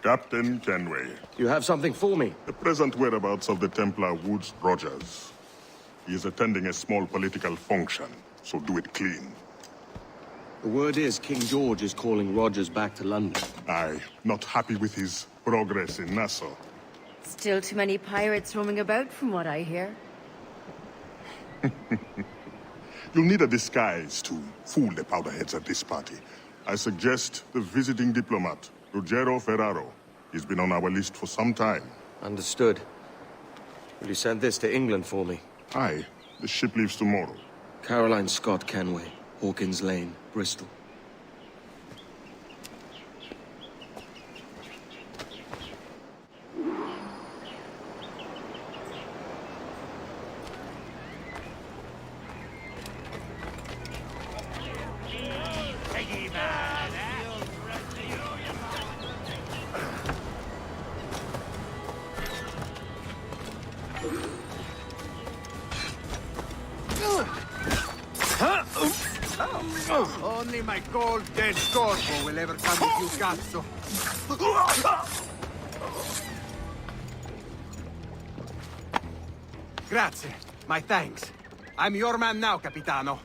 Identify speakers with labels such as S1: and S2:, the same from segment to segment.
S1: Captain Kenway.
S2: You have something for me?
S1: The present whereabouts of the Templar Woods Rogers. He is attending a small political function, so do it clean.
S2: The word is King George is calling Rogers back to London.
S1: Aye, not happy with his progress in Nassau.
S3: Still too many pirates roaming about from what I hear.
S1: You'll need a disguise to fool the powderheads at this party. I suggest the visiting diplomat, Ruggiero Ferraro. He's been on our list for some time.
S2: Understood. Will you send this to England for me?
S1: Aye. The ship leaves tomorrow.
S2: Caroline Scott Kenway, Hawkins Lane, Bristol.
S4: Only my cold, dead corpo will ever come with you, cazzo. Grazie. My thanks. I'm your man now, Capitano.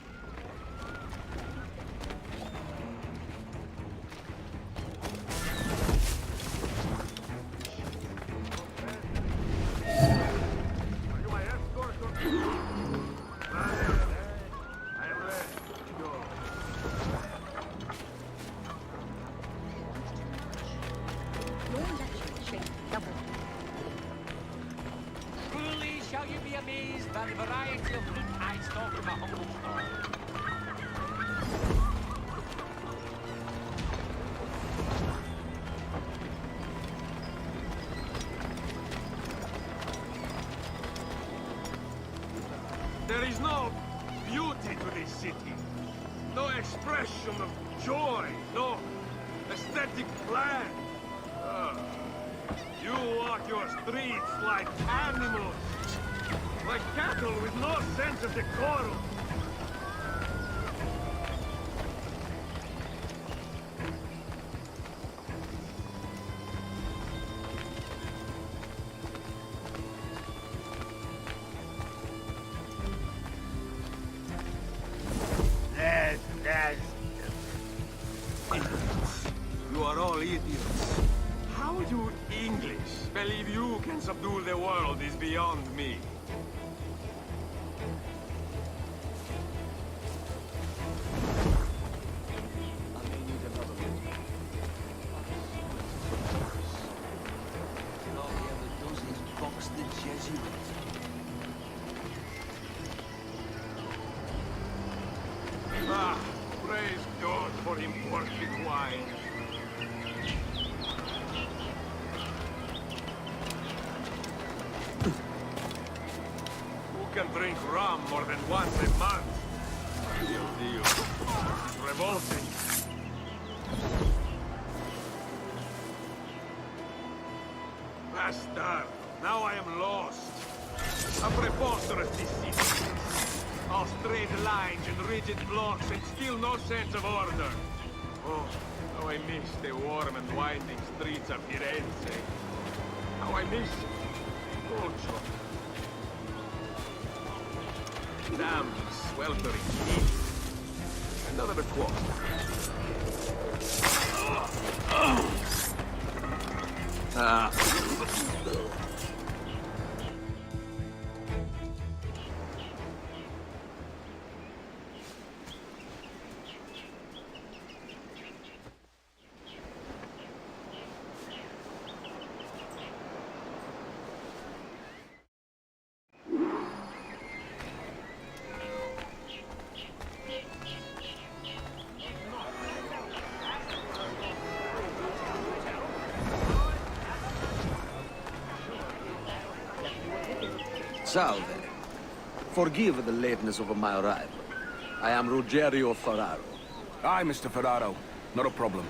S5: There is no beauty to this city. No expression of joy. No aesthetic plan. You walk your streets like animals. Like cattle with no sense of decorum. You are all idiots. How you English believe you can subdue the world is beyond me. Ah, praise God for him working wine. Who can drink rum more than once a month? Real deal. It's revolting. Bastard! Now I am lost. How preposterous this city. All straight lines and rigid blocks and still no sense of order. Oh, how I miss the warm and winding streets of Firenze. How I miss culture. Damn, sweltering heat. Another quote.
S2: Salve. Forgive the lateness of my arrival. I am Ruggiero Ferraro.
S6: Aye, Mr. Ferraro. Not a problem.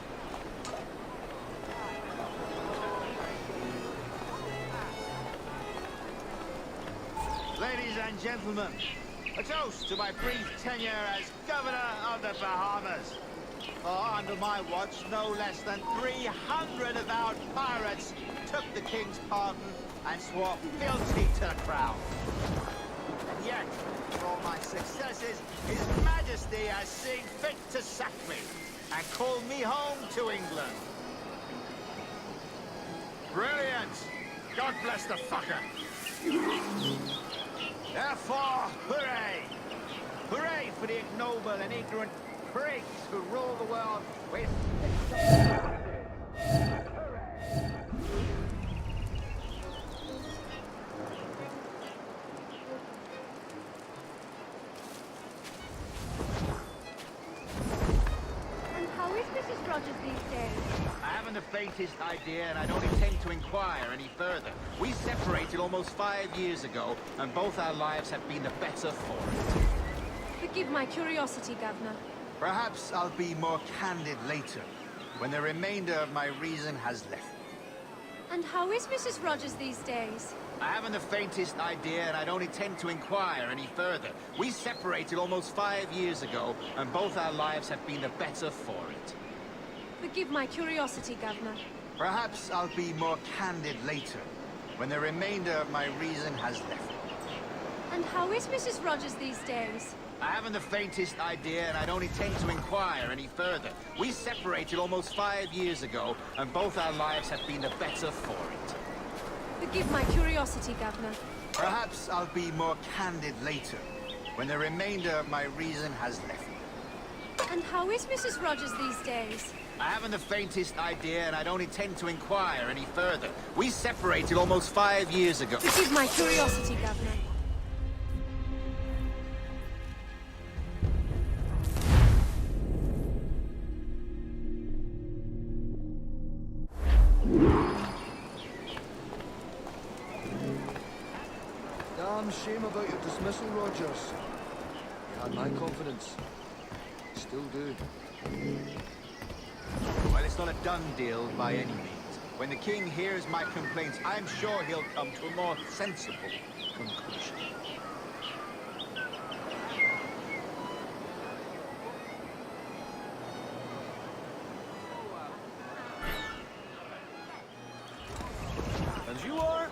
S4: Ladies and gentlemen, a toast to my brief tenure as Governor of the Bahamas. For under my watch, no less than 300 avowed pirates took the King's pardon and swore fealty to the crown. And yet, for all my successes, His Majesty has seen fit to sack me and call me home to England. Brilliant! God bless the fucker! Therefore, hooray! Hooray for the ignoble and ignorant prigs who rule the world with...
S3: Rogers these days?
S4: I haven't the faintest idea, and I don't intend to inquire any further. We separated almost 5 years ago, and both our lives have been the better for it.
S3: Forgive my curiosity, Governor.
S4: Perhaps I'll be more candid later, when the remainder of my reason has left me.
S3: And how is Mrs. Rogers these days?
S4: I haven't the faintest idea, and I don't intend to inquire any further. We separated almost 5 years ago, and both our lives have been the better for it.
S3: Forgive my curiosity, Governor.
S4: Perhaps I'll be more candid later, when the remainder of my reason has left me.
S3: And how is Mrs. Rogers these days?
S4: I haven't the faintest idea, and I don't intend to inquire any further. We separated almost 5 years ago, and both our lives have been the better for it.
S3: Forgive my curiosity, Governor.
S4: Perhaps I'll be more candid later, when the remainder of my reason has left me.
S3: And how is Mrs. Rogers these days?
S4: I haven't the faintest idea, and I don't intend to inquire any further. We separated almost 5 years ago.
S3: Forgive my curiosity, Governor.
S7: Damn shame about your dismissal, Rogers. You had my confidence. Still do.
S4: Well, it's not a done deal by any means. When the king hears my complaints, I'm sure he'll come to a more sensible conclusion.
S6: And you are?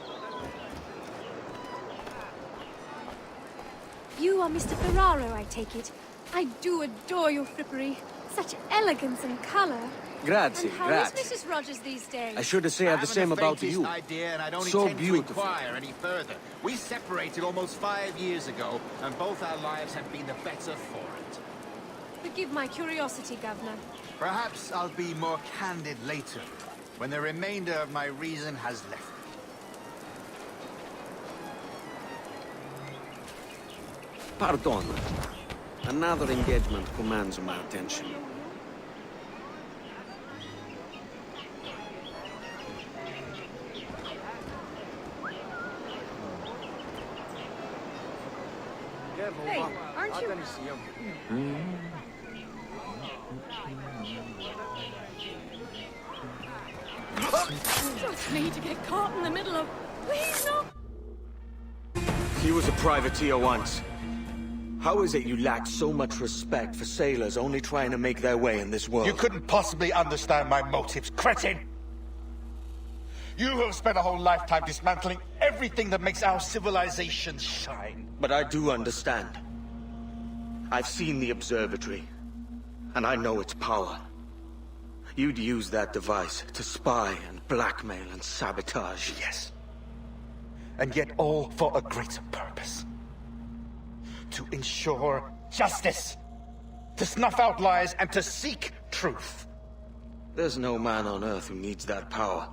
S3: You are Mr. Ferraro, I take it. I do adore your frippery. Such elegance and colour.
S2: Grazie,
S3: And how
S2: grazie.
S3: is Mrs. Rogers these days?
S2: I should say the same about you.
S4: Idea, and I don't
S2: So
S4: intend
S2: beautiful.
S4: to inquire any further. We separated almost 5 years ago, and both our lives have been the better for it.
S3: Forgive my curiosity, Governor.
S4: Perhaps I'll be more candid later, when the remainder of my reason has left me.
S2: Pardon. Another engagement commands my attention.
S3: Hey, aren't you... Trust me to get caught in the middle of... Please, no!
S2: You was a privateer once. How is it you lack so much respect for sailors only trying to make their way in this world?
S8: You couldn't possibly understand my motives, cretin! You have spent a whole lifetime dismantling everything that makes our civilization shine.
S2: But I do understand. I've seen the Observatory, and I know its power. You'd use that device to spy and blackmail and sabotage.
S8: Yes. And yet all for a greater purpose. To ensure justice. To snuff out lies and to seek truth.
S2: There's no man on Earth who needs that power.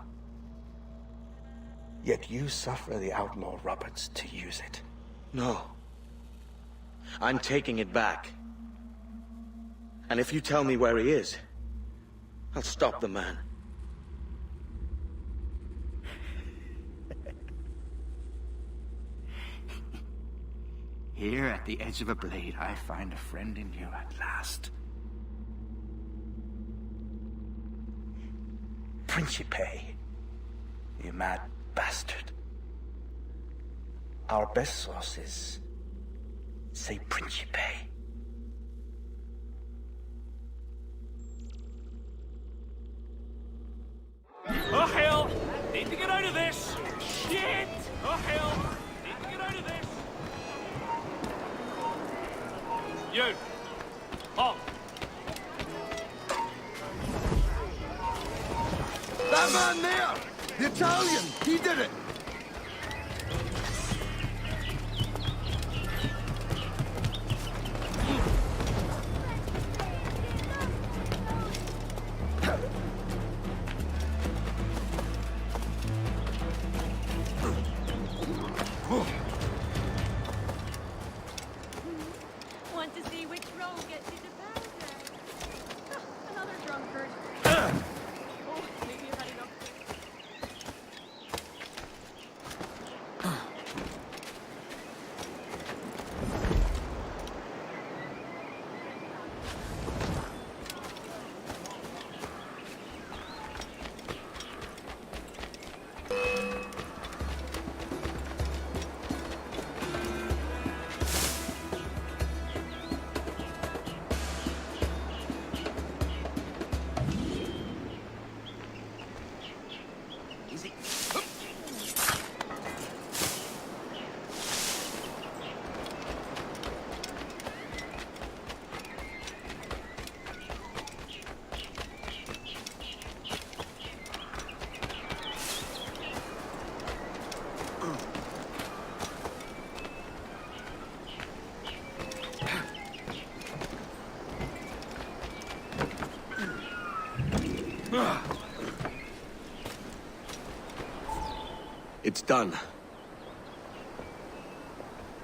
S8: Yet you suffer the outlaw Roberts to use it.
S2: No. I'm taking it back. And if you tell me where he is, I'll stop the man.
S8: Here at the edge of a blade, I find a friend in you at last. Principe, you mad bastard. Our best sources say Principe.
S5: Oh hell! Need to get out of this! Shit! Oh hell! Need to get out of this! You! Halt!
S7: That man there! The Italian! He did it!
S3: Want to see which road gets you to paradise? Another drunkard. Oh, maybe you've had enough.
S2: It's done.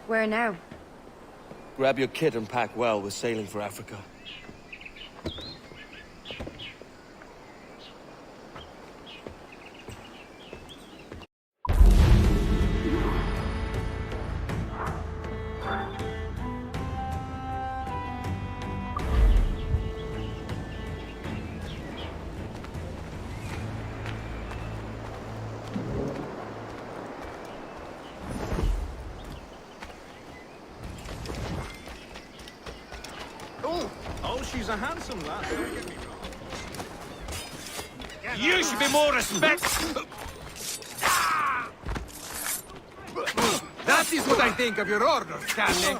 S9: Where now?
S2: Grab your kit and pack well. We're sailing for Africa.
S4: Oh, she's a handsome lass.
S5: You should be more respectful! That is what I think of your order, Stanley.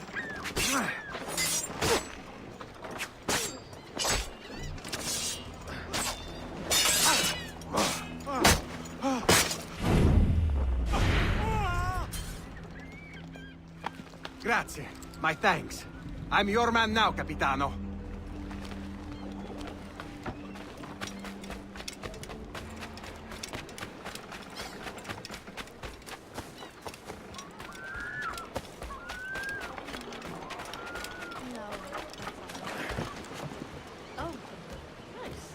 S5: Grazie. My thanks. I'm your man now, Capitano.
S3: Oh, nice.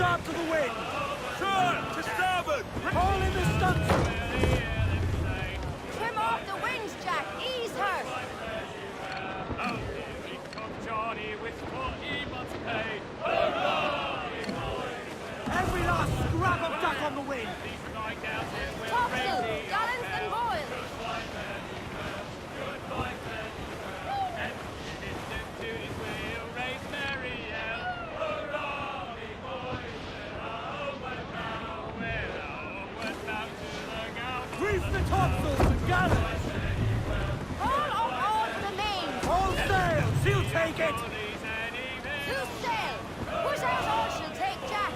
S7: start to the wind!
S5: Sure, to starboard!
S7: Haul in the stunsail!
S3: Trim off the wings, Jack! Ease her!
S7: Every last scrap of duck on the wind!
S3: Topsail! Gallants and boils!
S7: Reef the topsails and gallants!
S3: All on board for the main!
S7: All sail! She'll take it!
S3: Two sail! Push out all she'll take, Jack!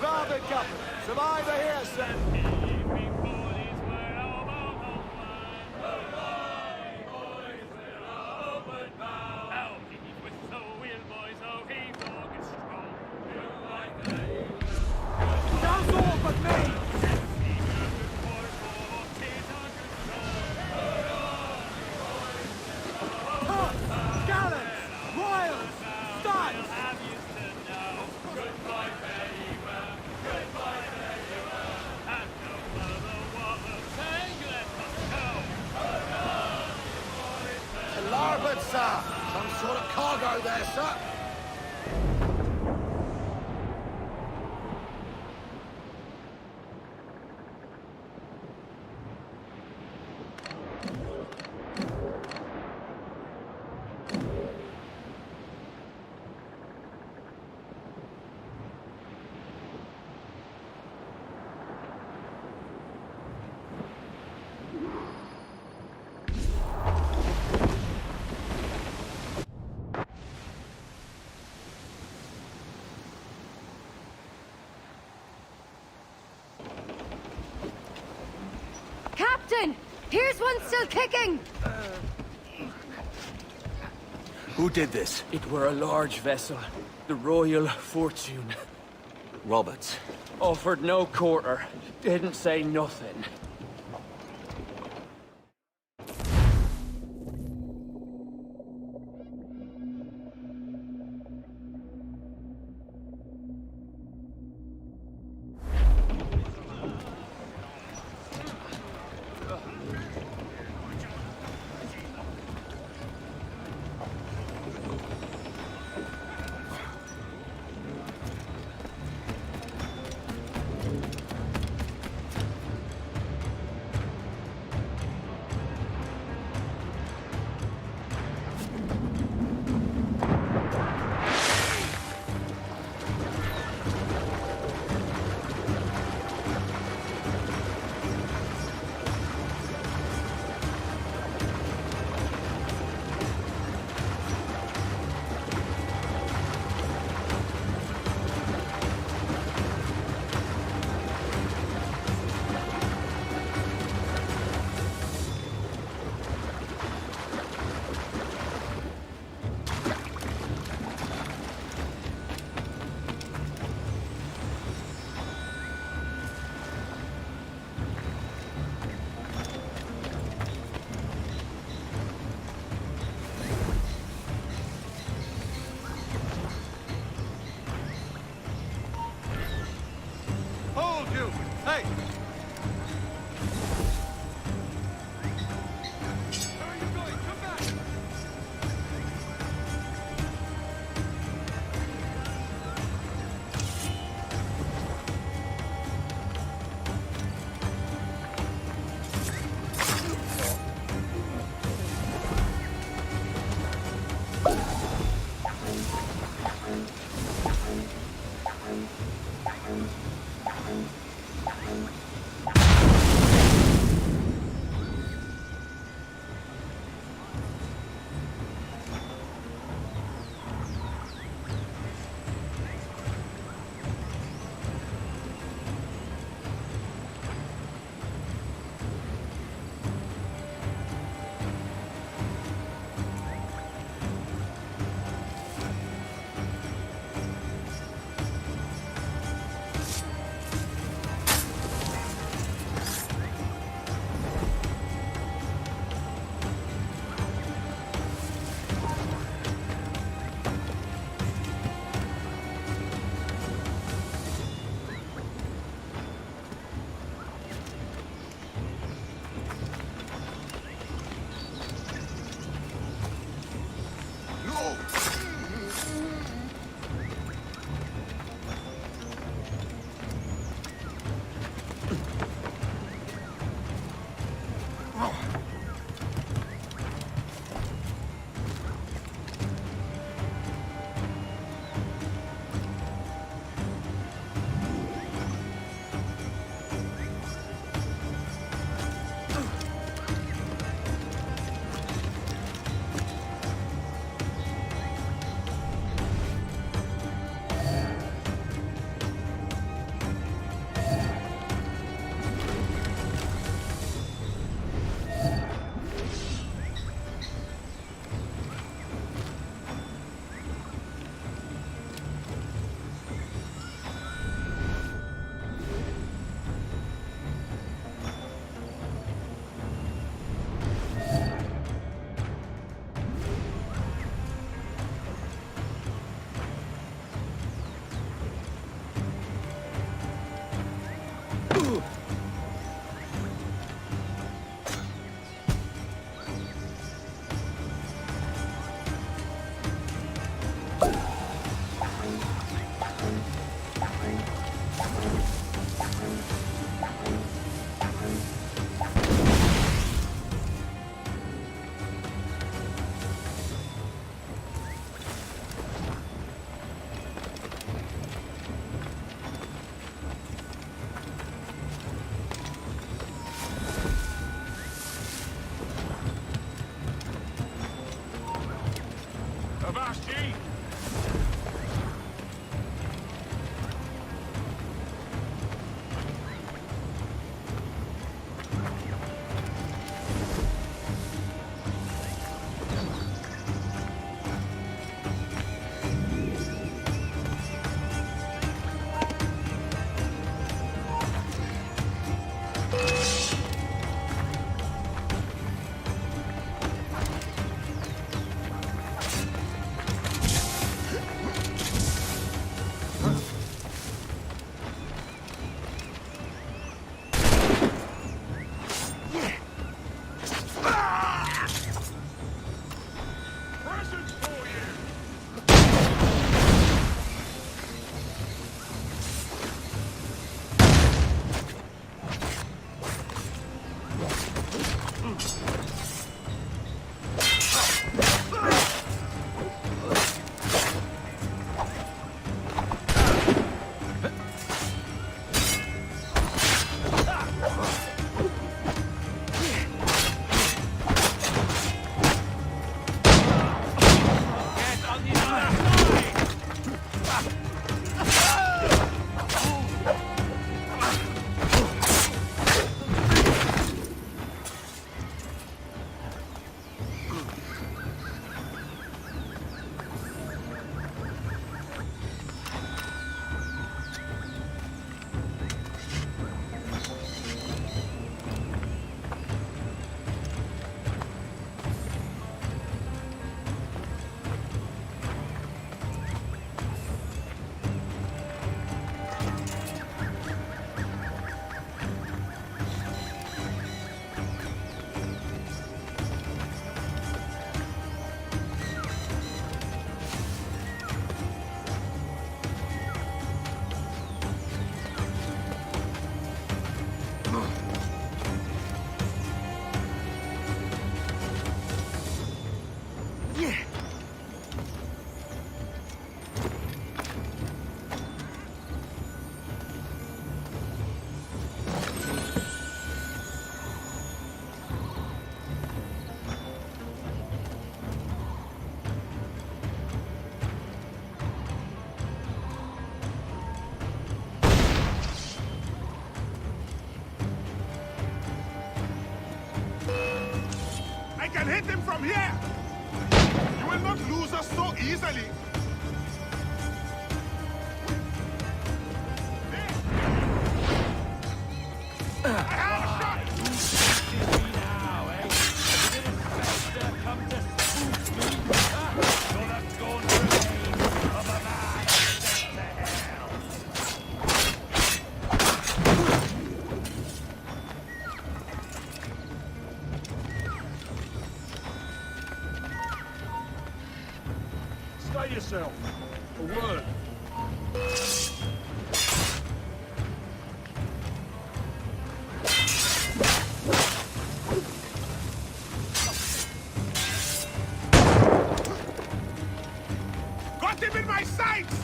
S7: Rather couple! Survivor here, sir! That's all but me! Tops! Gallants! Royals! Studs!
S9: To larboard, sir. Some sort of cargo there, sir.
S3: Captain! Here's one still kicking!
S6: Who did this?
S10: It were a large vessel, the Royal Fortune.
S6: Roberts.
S10: Offered no quarter, didn't say nothing.
S5: Avast,
S1: can hit him from here! You will not lose us so easily!
S5: Stay yourself. A word.
S1: Got him in my sights!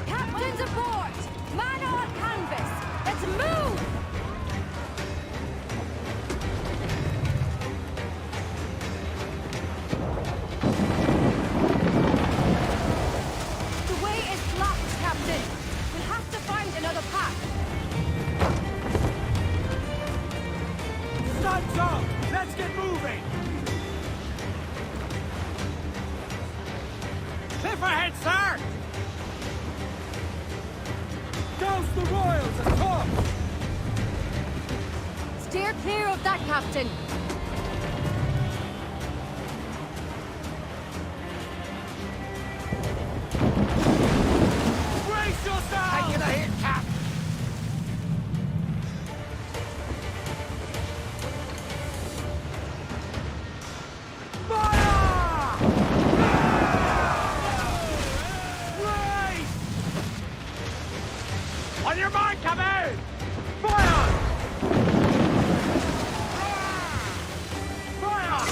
S3: Captains aboard! Man on
S10: ahead, sir! Douse the royals at top!
S3: Steer clear of that, Captain.
S10: Brace yourself!
S9: Taking a hit, Cap.
S10: On your mark, come out! Fire! Fire!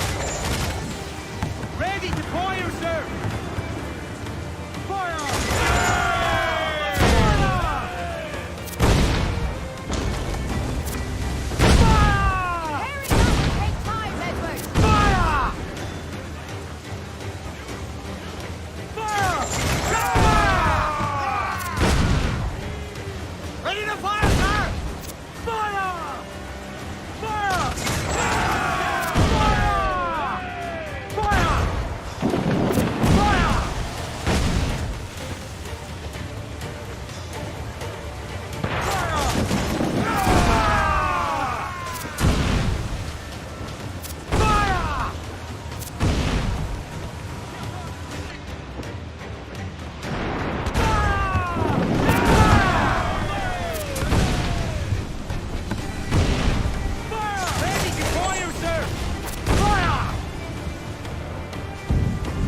S10: Ready to fire, sir! Fire!
S3: Preparing now will take time, Edward.
S10: Fire! Fire! Ready to fire, sir! Fire! Fire! Fire! Fire! Fire! Ready to fire, sir! Fire!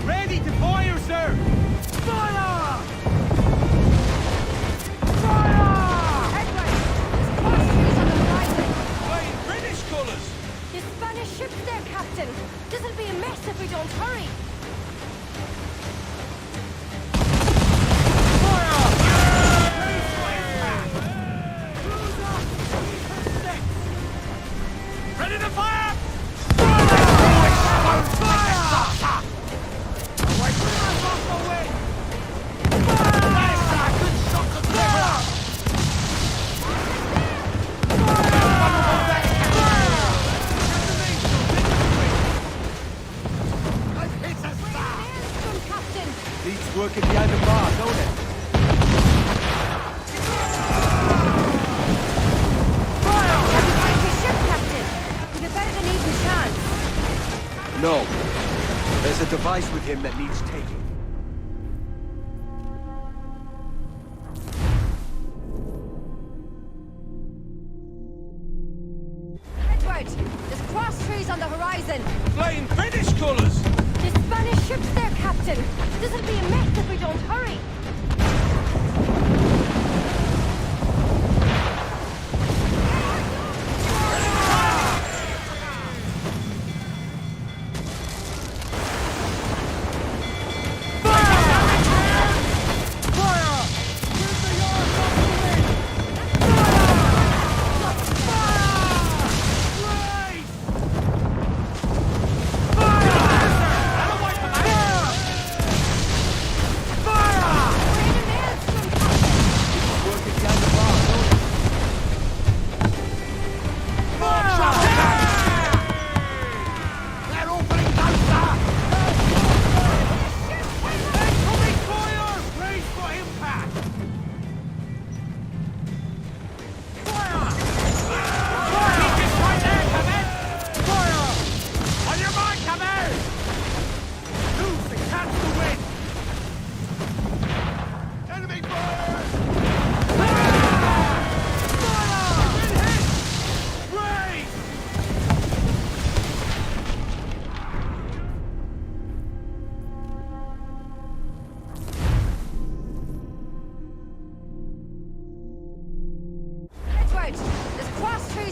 S10: Ready to fire, sir! Fire! Fire!
S3: Edward, there's cross trees on the horizon.
S10: Flying British colours!
S3: The Spanish ship's there, Captain. This'll be a mess if we don't hurry.
S10: Ready to fire!
S3: Maelstrom, Captain.
S7: Needs working behind the bar, don't it?
S3: Have you got your ship, Captain? With a better than even chance.
S6: No. There's a device with him that needs taking.
S3: Edward, there's cross trees on the horizon.
S10: Flying British colours!
S3: The Spanish ship's there, Captain. This'll be a mess if we don't hurry.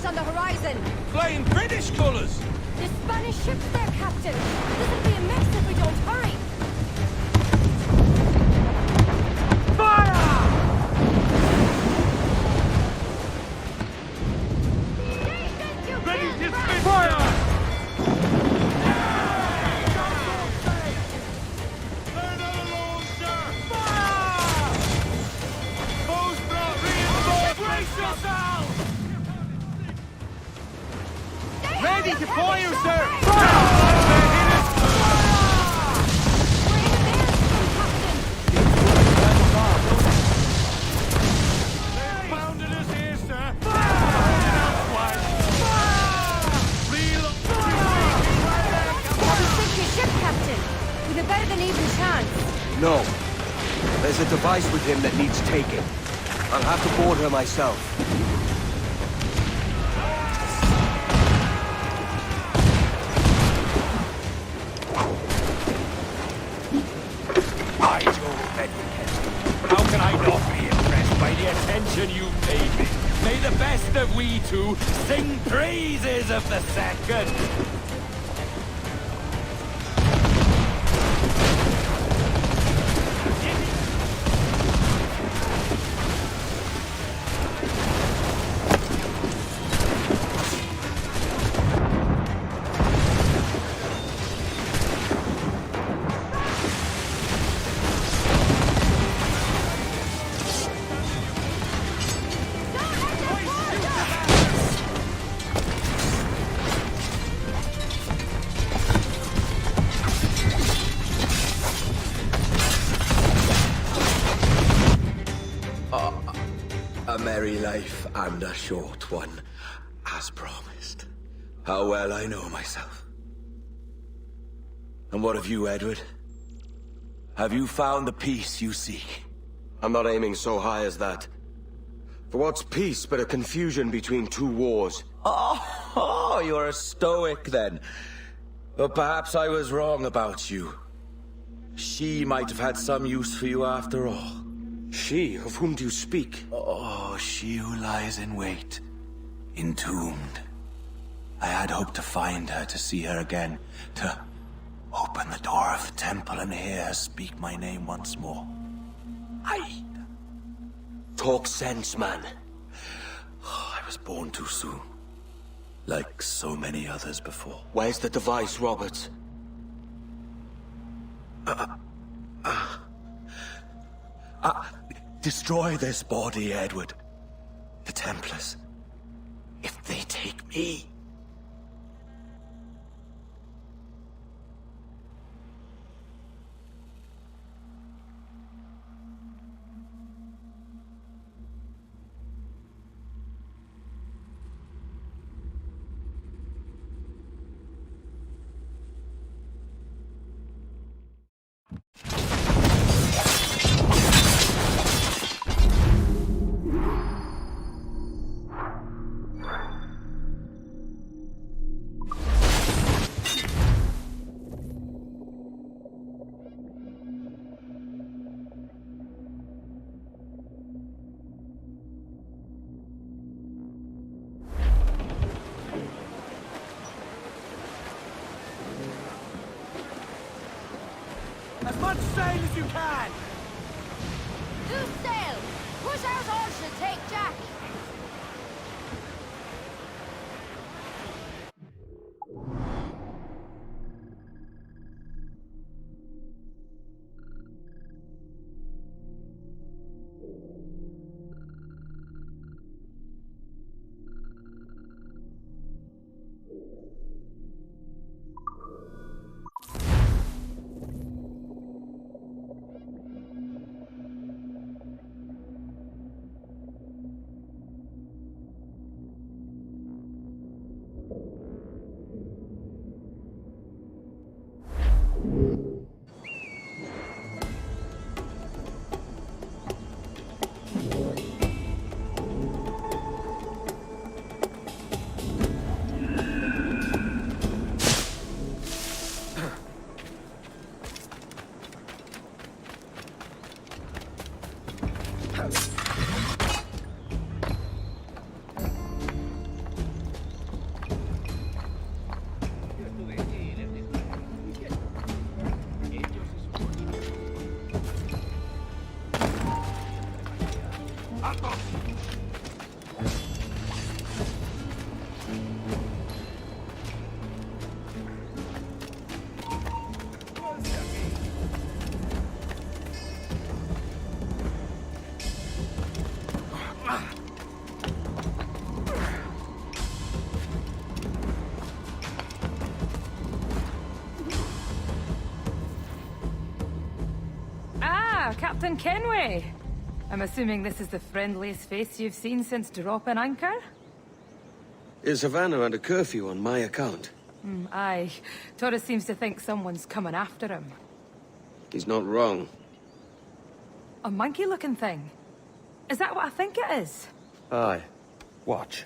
S3: on the horizon.
S10: Flying British colours!
S3: The Spanish ship's there, Captain. This'll be a mess if we don't hurry.
S10: Fire! Ready to spin fire! Ready to fire, sir!
S3: We're in a maelstrom, Captain. better than even chance.
S6: No. There's a device with him that needs taking. I'll have to board her myself.
S10: By Jove, Edward Kent. How can I not be impressed by the attention you've paid me? May the best of we two sing praises of the second.
S11: A merry life and a short one, as promised. How well I know myself. And what of you, Edward? Have you found the peace you seek?
S6: I'm not aiming so high as that. For what's peace but a confusion between two wars?
S11: Oh, you're a stoic then. But perhaps I was wrong about you. She might have had some use for you after all.
S6: She? Of whom do you speak?
S11: Oh, she who lies in wait, entombed. I had hoped to find her, to see her again, to open the door of the temple and hear her speak my name once more.
S6: Talk sense, man.
S11: Oh, I was born too soon. Like so many others before.
S6: Where's the device, Roberts?
S11: Destroy this body, Edward. The Templars. If they take me...
S10: As much sail as you can!
S3: Loose sail! Push out horse and take Jack! Captain Kenway! I'm assuming this is the friendliest face you've seen since dropping anchor?
S6: Is Havana under curfew on my account?
S3: Aye. Torres seems to think someone's coming after him.
S6: He's not wrong.
S3: A monkey-looking thing? Is that what I think it is?
S6: Aye. Watch.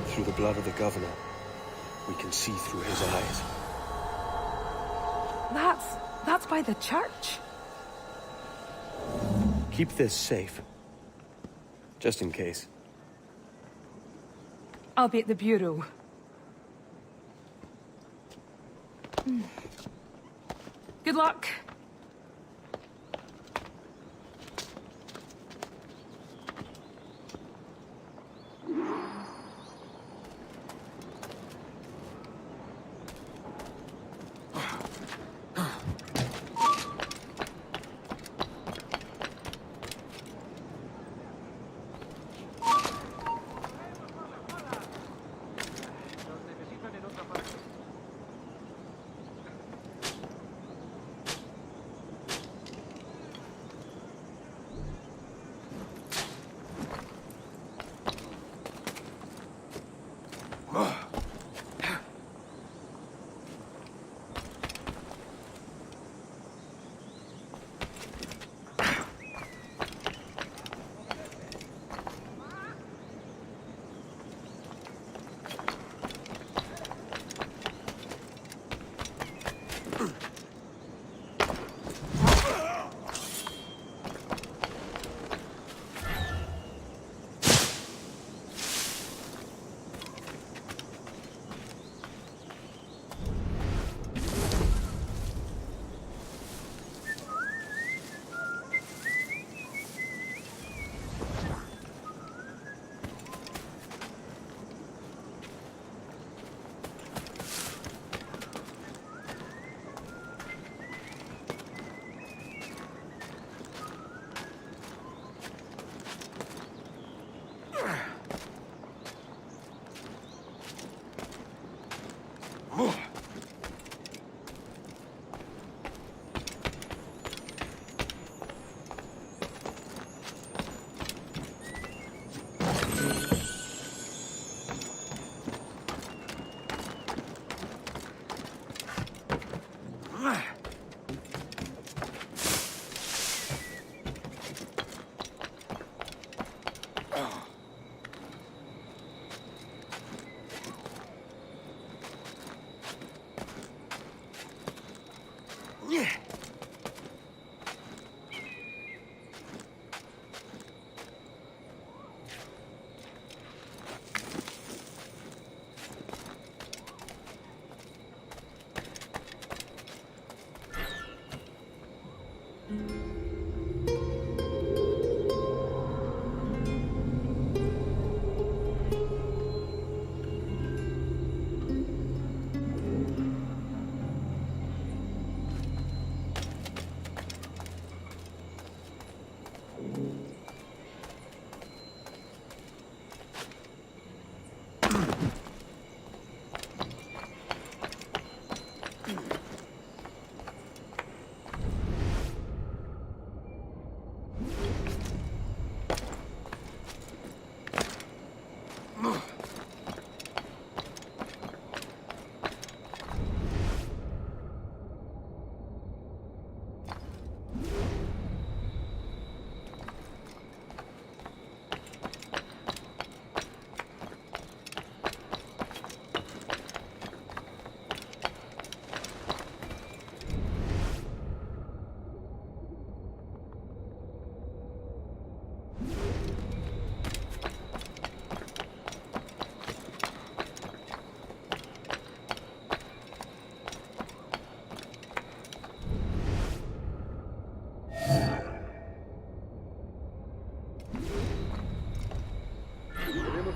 S12: Through the blood of the governor, we can see through his eyes.
S3: That's by the church.
S12: Keep this safe. Just in case.
S3: I'll be at the bureau. Good luck.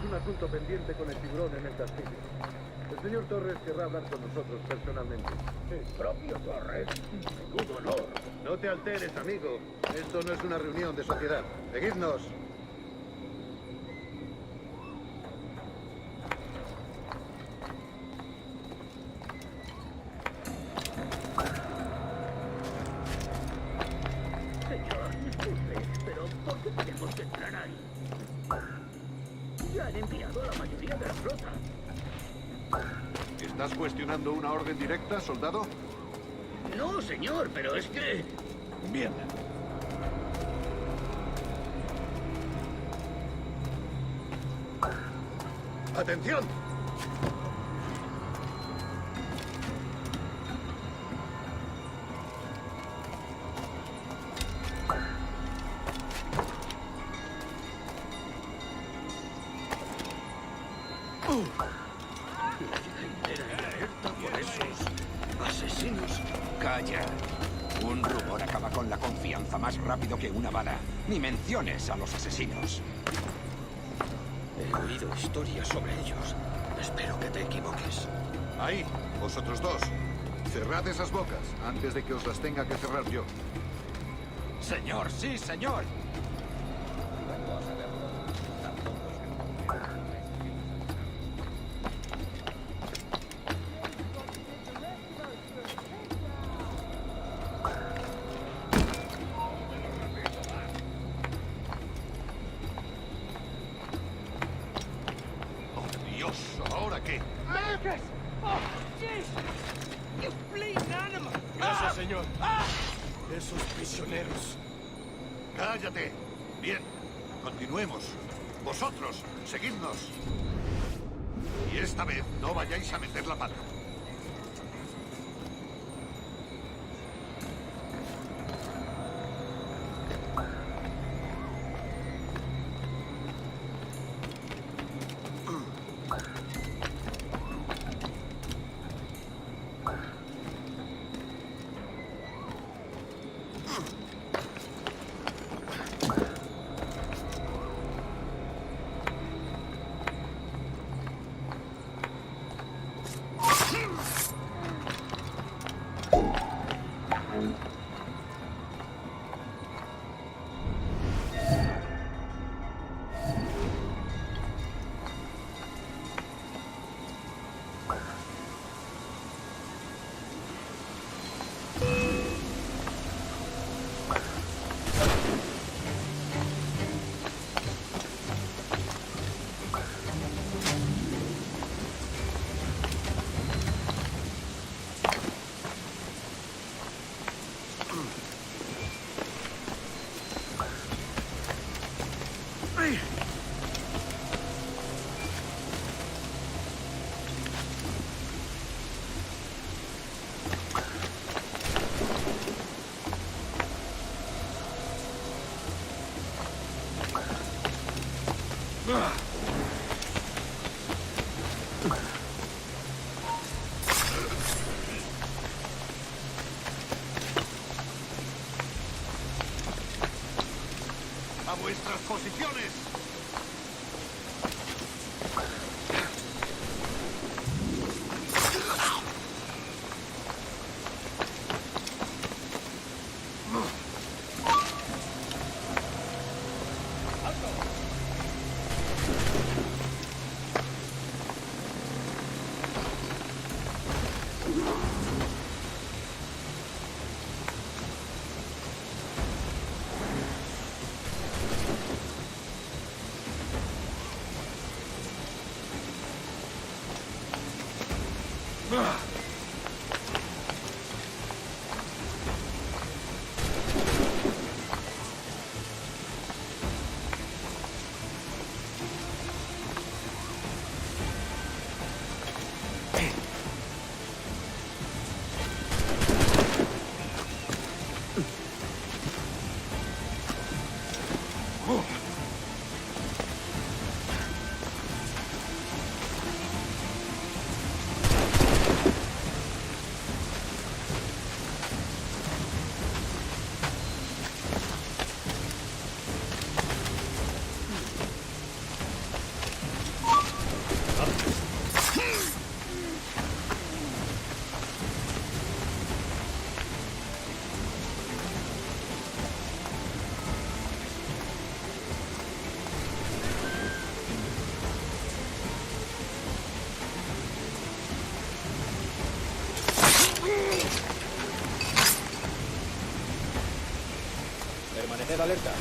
S13: Asunto pendiente con el tiburón en el castillo. El señor Torres querrá hablar con nosotros personalmente. ¿El propio Torres? Menudo honor. No te alteres, amigo. Esto no es una reunión de sociedad. Seguidnos.
S14: Señor, disculpe, pero ¿por qué tenemos que entrar ahí? Ya han enviado a la mayoría de la flota.
S13: ¿Estás cuestionando una orden directa, soldado?
S14: No, señor, pero es que...
S9: Bien. ¡Atención!
S14: Por esos asesinos.
S15: Calla. Un rumor acaba con la confianza más rápido que una bala. Ni menciones a los asesinos.
S14: He oído historias sobre ellos. Espero que te equivoques.
S13: Ahí, vosotros dos. Cerrad esas bocas antes de que os las tenga que cerrar yo.
S15: Señor, sí, señor.
S13: ¡Oh, Dios! ¿Ahora qué?
S10: Marcus! Oh, jeez! You bleeding animal!
S9: Gracias, señor. Esos prisioneros.
S13: ¡Cállate! Bien, continuemos. Vosotros, seguidnos. Y esta vez no vayáis a meter la pata. ¡A vuestras posiciones!
S12: Permaneced alerta.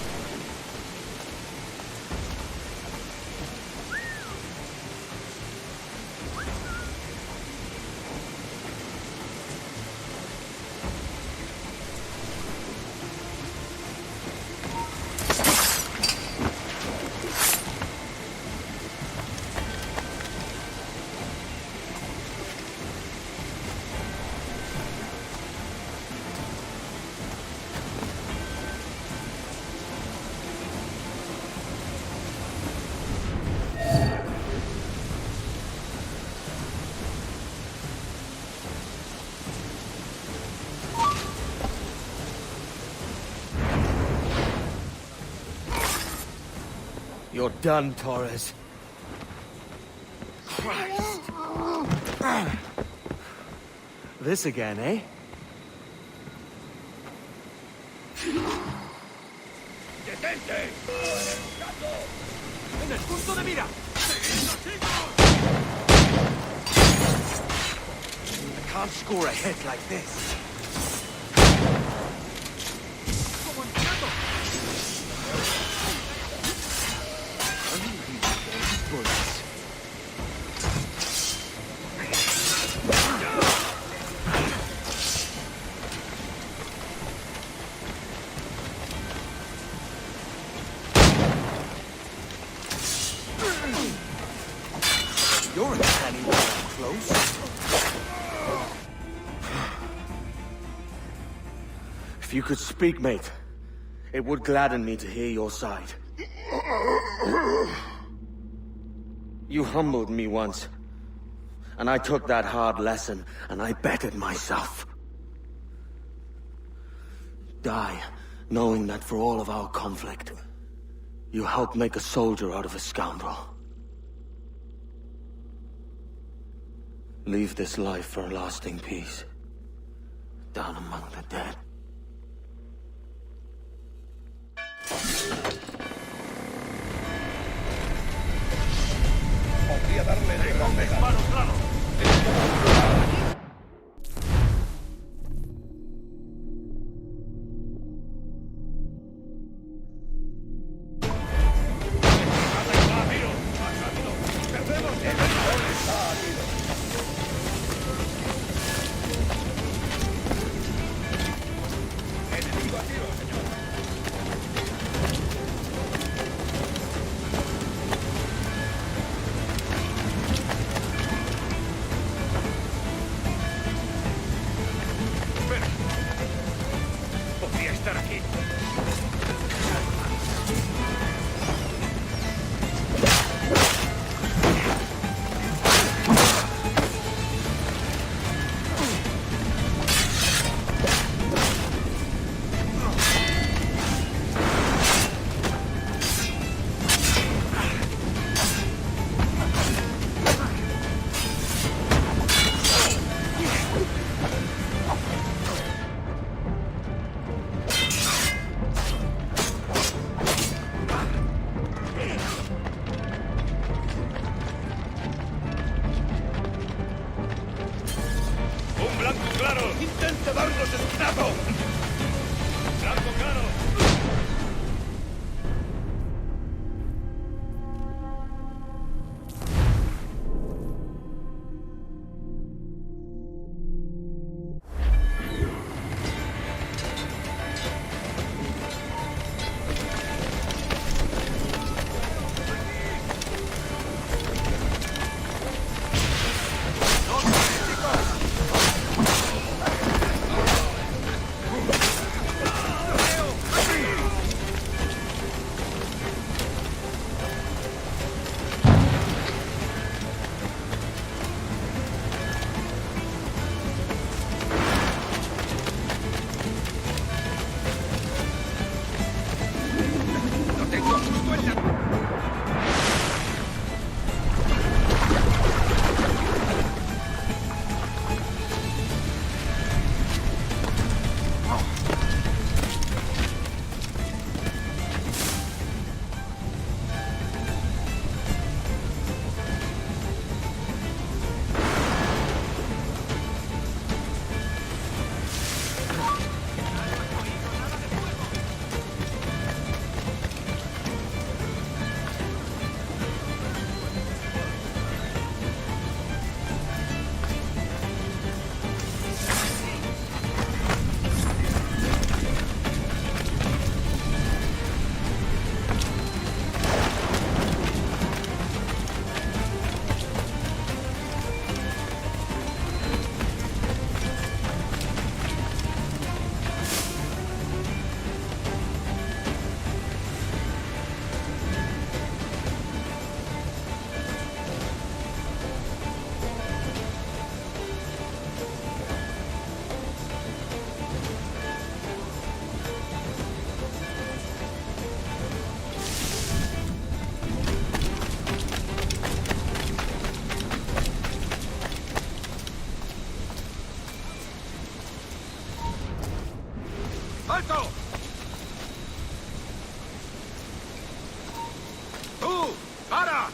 S2: You're done, Torres. Christ. This again, eh?
S10: ¡Detente! ¡En el punto de mira!
S2: I can't score a hit like this. Bullets. You're standing close. If you could speak, mate, it would gladden me to hear your side. You humbled me once, and I took that hard lesson, and I bettered myself. Die, knowing that for all of our conflict, you helped make a soldier out of a scoundrel. Leave this life for a lasting peace, down among the dead.
S9: Podría darle de golpe.
S10: ¡Manos, claro!
S5: Alto! ¡Tú! ¡Para!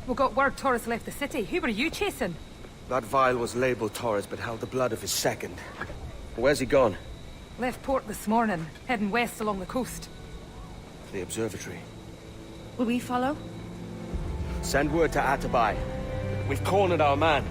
S3: We got word Torres left the city. Who were you chasing?
S6: That vial was labeled Torres, but held the blood of his second. Where's he gone?
S3: Left port this morning, heading west along the coast.
S6: The observatory.
S3: Will we follow?
S6: Send word to Tabai. We've cornered our man.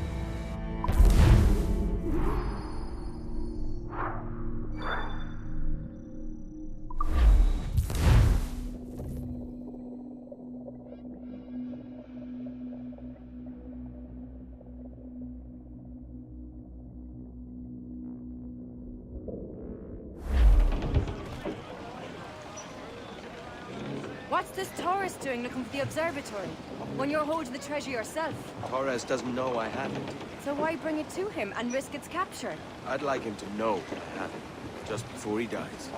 S16: What's this Torres doing looking for the observatory? When you're holding the treasure yourself?
S6: Torres doesn't know I have it.
S16: So why bring it to him and risk its capture?
S6: I'd like him to know I have it, just before he dies.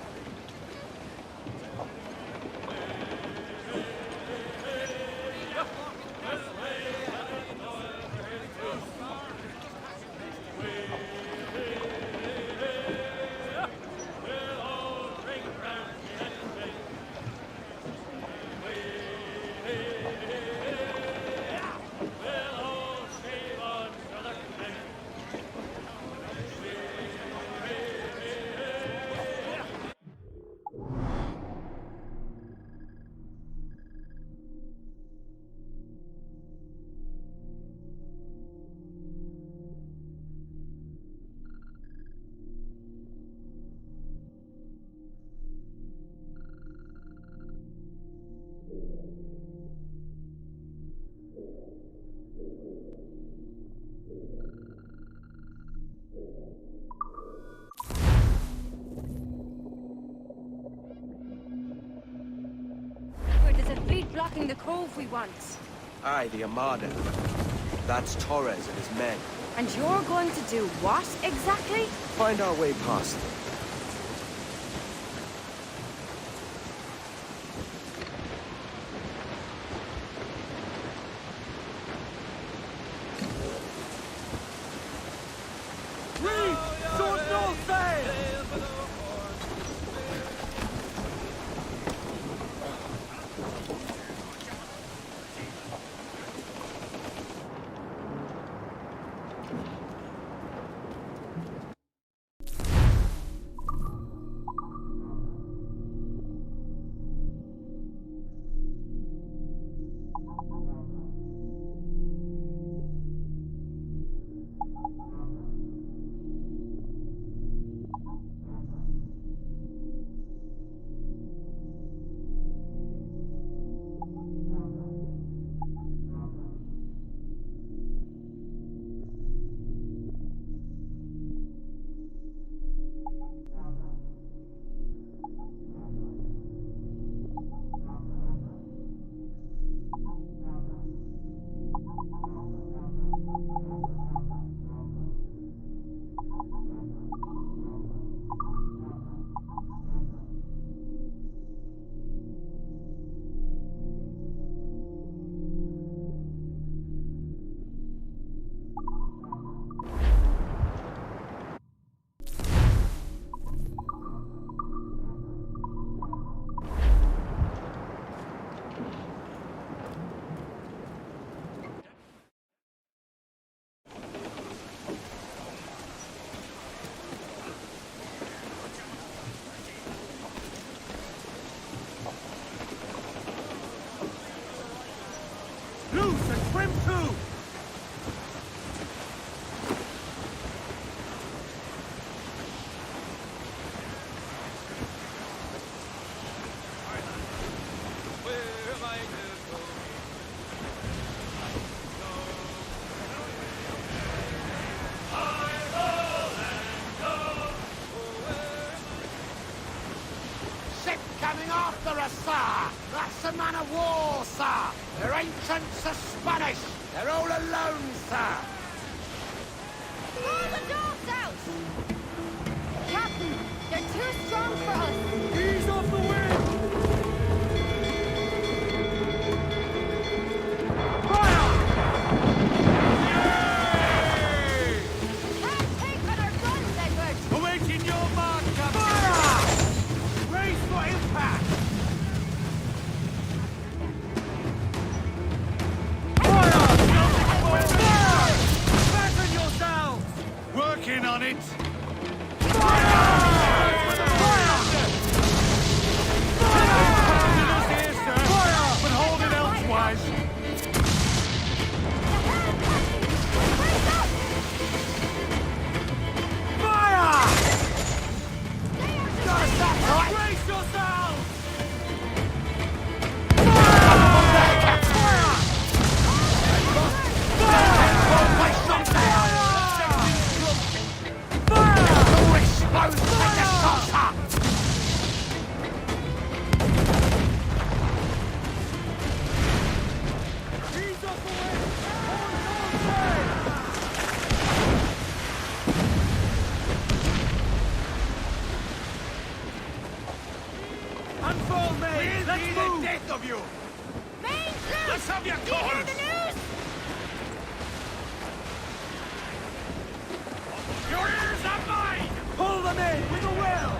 S16: Blocking the cove we want.
S6: Aye, the Armada. That's Torres and his men.
S16: And you're going to do what, exactly?
S6: Find our way past them.
S9: after us, sir! That's a man of war, sir! Their ancients are Spanish! They're all alone, sir!
S16: Pull the dogs out! Captain, they're too strong for us!
S10: Ease off the wind! Fire!
S16: Can't take on our guns, Edward!
S10: Awaiting your mark, Captain!
S9: Fire! Brace for impact!
S10: Fasten yourselves! Working on it! But hold it elsewise!
S9: Fire! Got us that right!
S10: Brace yourselves!
S5: Unfold, mate! Let's move! Death of you!
S16: Main loose!
S5: Let's have your
S16: Do you hear
S5: chorus!
S16: the news?
S5: Your ears are mine!
S10: Pull them in with a will!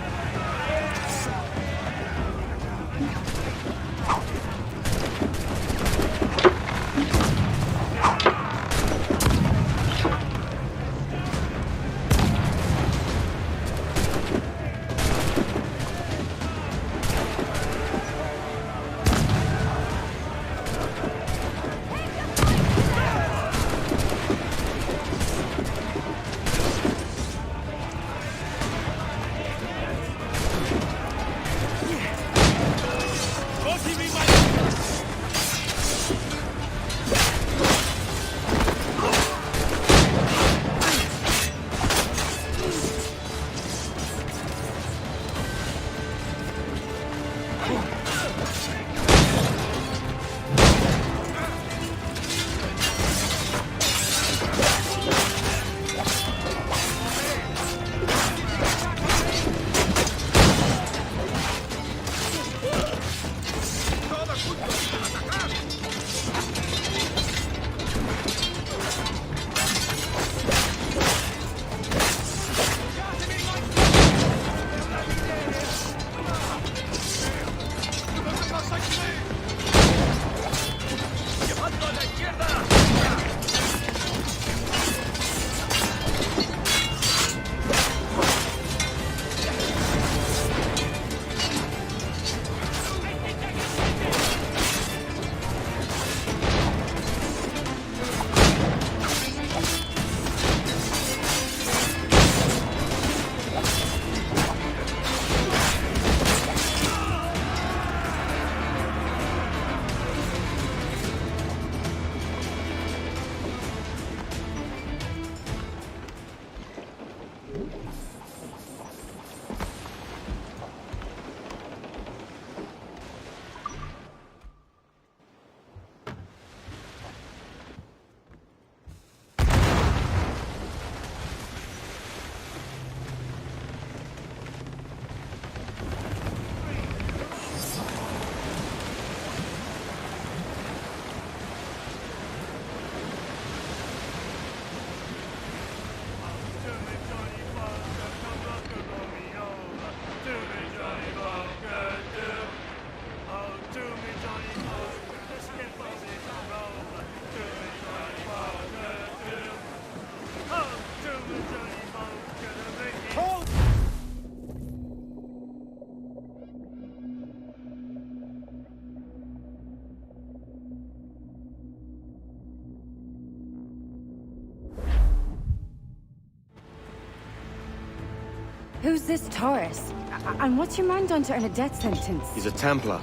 S16: Who's this Torres? And what's your man done to earn a death sentence?
S6: He's a Templar,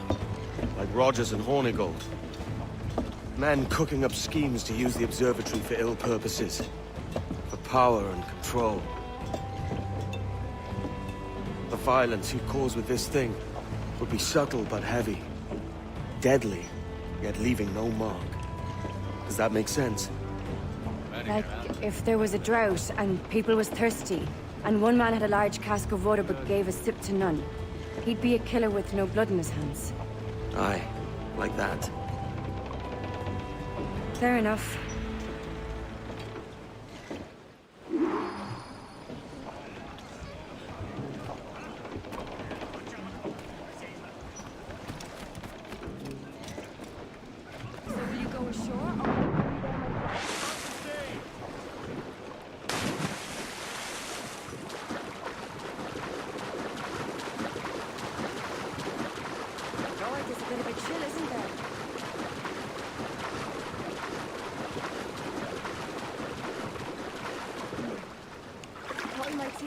S6: like Rogers and Hornigold. Men cooking up schemes to use the Observatory for ill purposes. For power and control. The violence you cause with this thing would be subtle but heavy. Deadly, yet leaving no mark. Does that make sense?
S16: Like, if there was a drought and people was thirsty, and one man had a large cask of water but gave a sip to none, he'd be a killer with no blood in his hands.
S6: Aye, like that.
S16: Fair enough.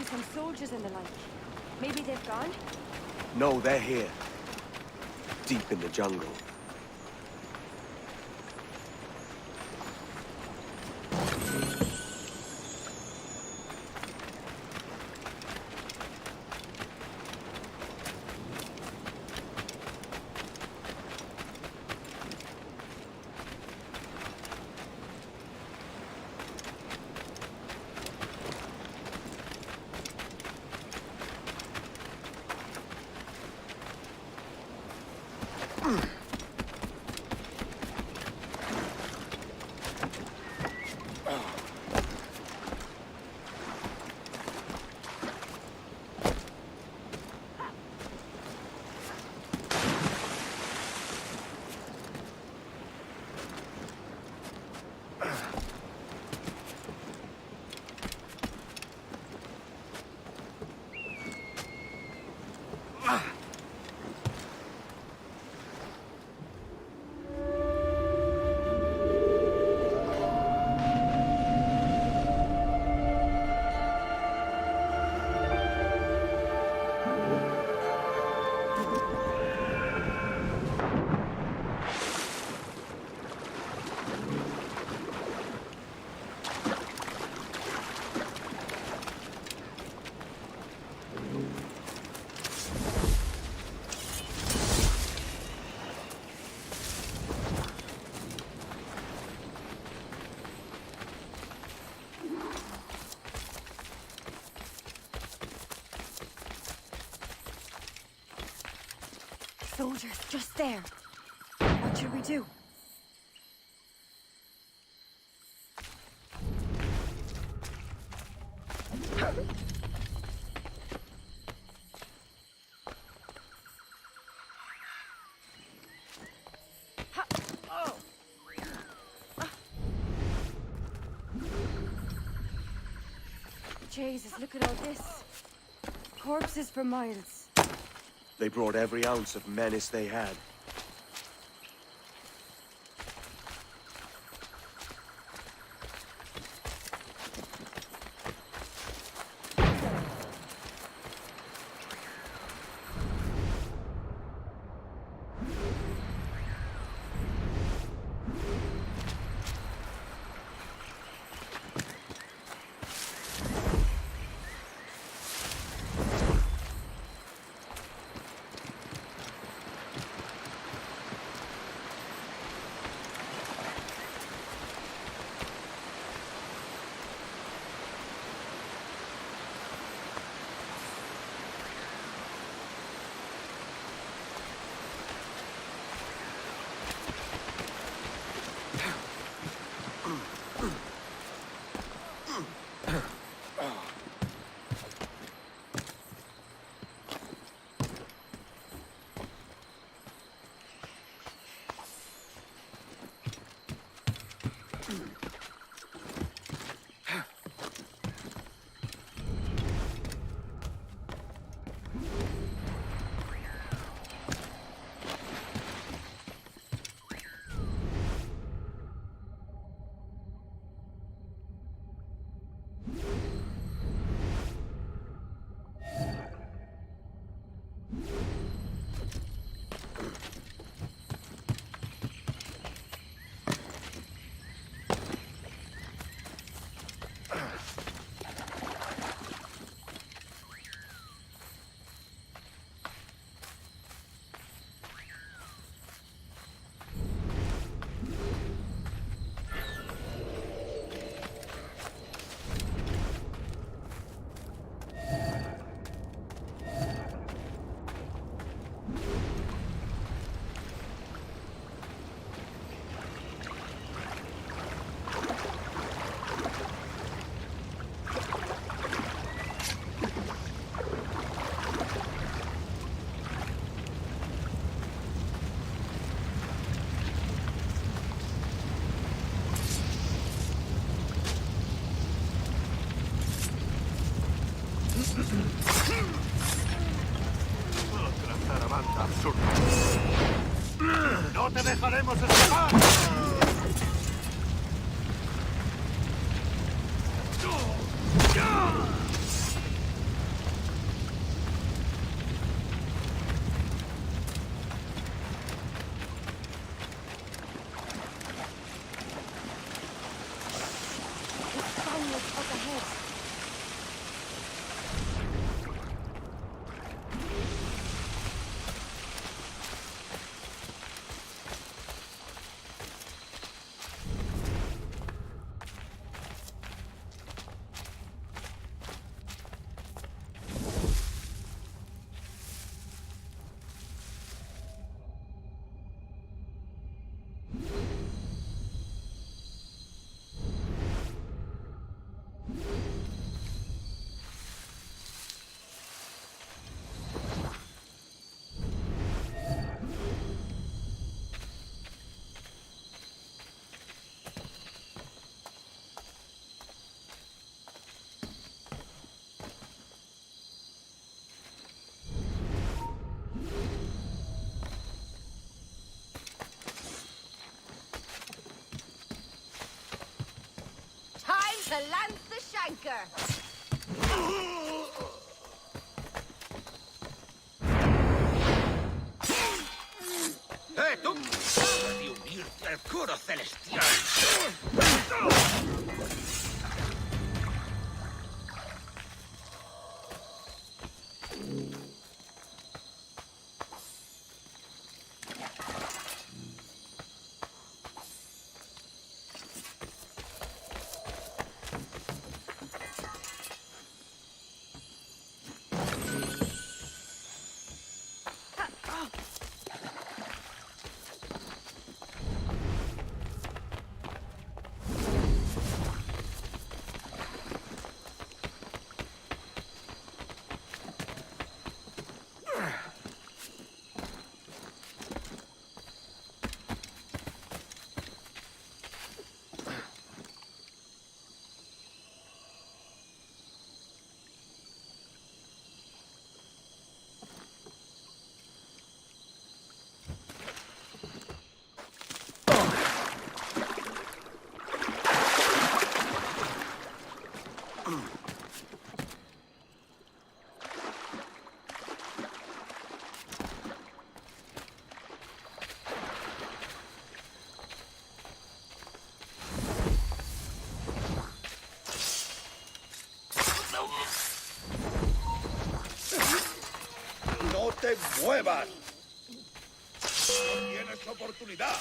S16: Some soldiers and the like. Maybe they've gone?
S6: No, they're here. Deep in the jungle.
S16: Soldiers, just there. What should we do? Jesus, look at all this. Corpses for miles.
S6: They brought every ounce of menace they had.
S9: ¡No te dejaremos escapar!
S3: To lance the shanker!
S9: ¡Tú! ¡De unirte al coro celestial! ¡No te muevas! ¡No tienes oportunidad!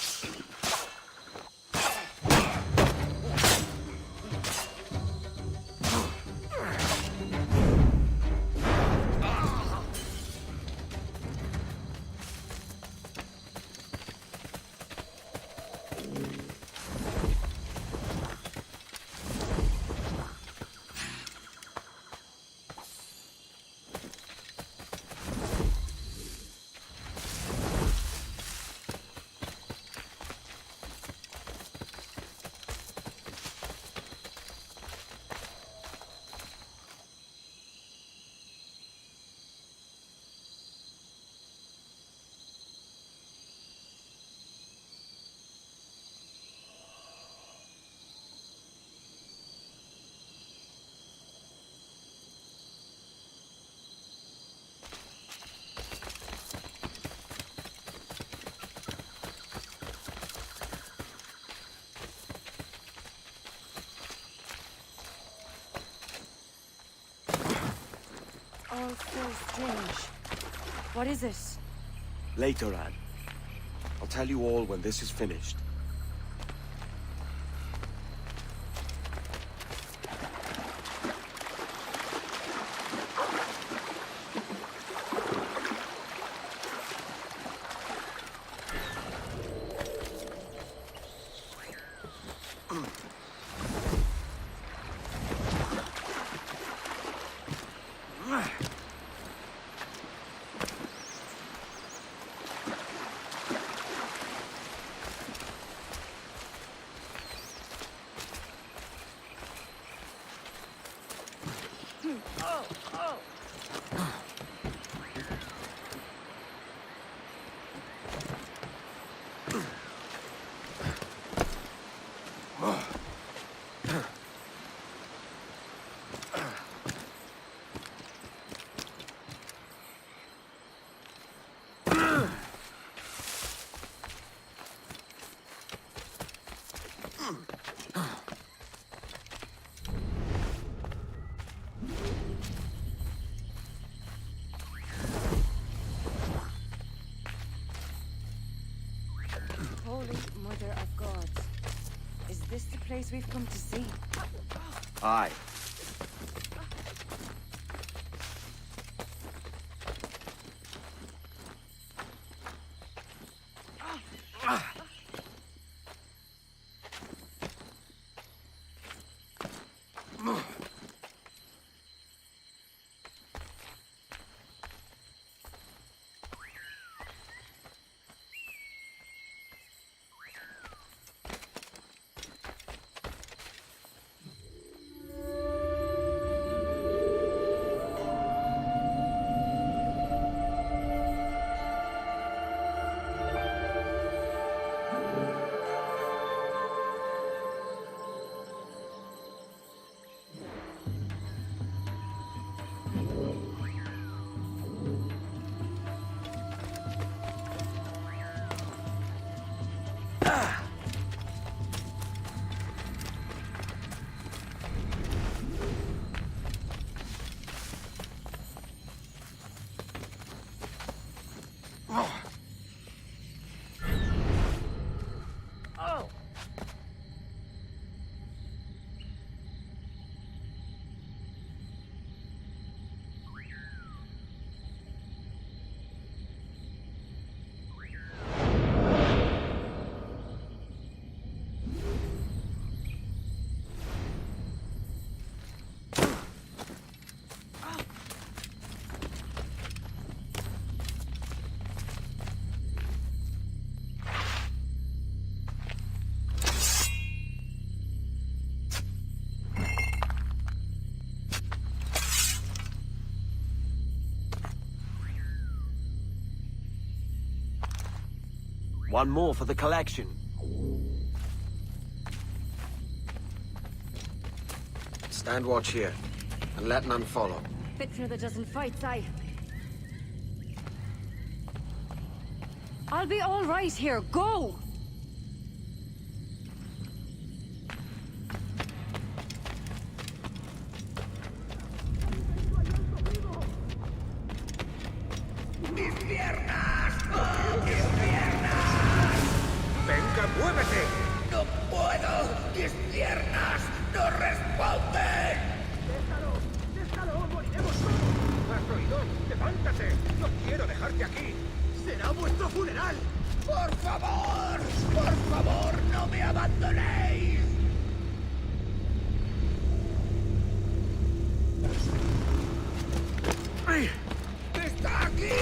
S16: All so strange. What is this?
S6: Later, Anne. I'll tell you all when this is finished.
S16: Holy Mother of God. Is this the place we've come to see?
S6: Aye. One more for the collection. Stand watch here, and let none follow.
S16: Fit for another dozen fights, I'll be all right here. Go!
S9: ¡Mis piernas! ¡Oh, mis piernas! ¡Venga, muévete! ¡No puedo! ¡Mis piernas no responden! ¡Déjalo! ¡Déjalo! ¡Moriremos todos! ¡Has oído! ¡Levántate! ¡No quiero dejarte aquí! ¡Será vuestro funeral! ¡Por favor! ¡Por favor, no me abandonéis!
S6: ¡Ay!
S9: ¡Está aquí!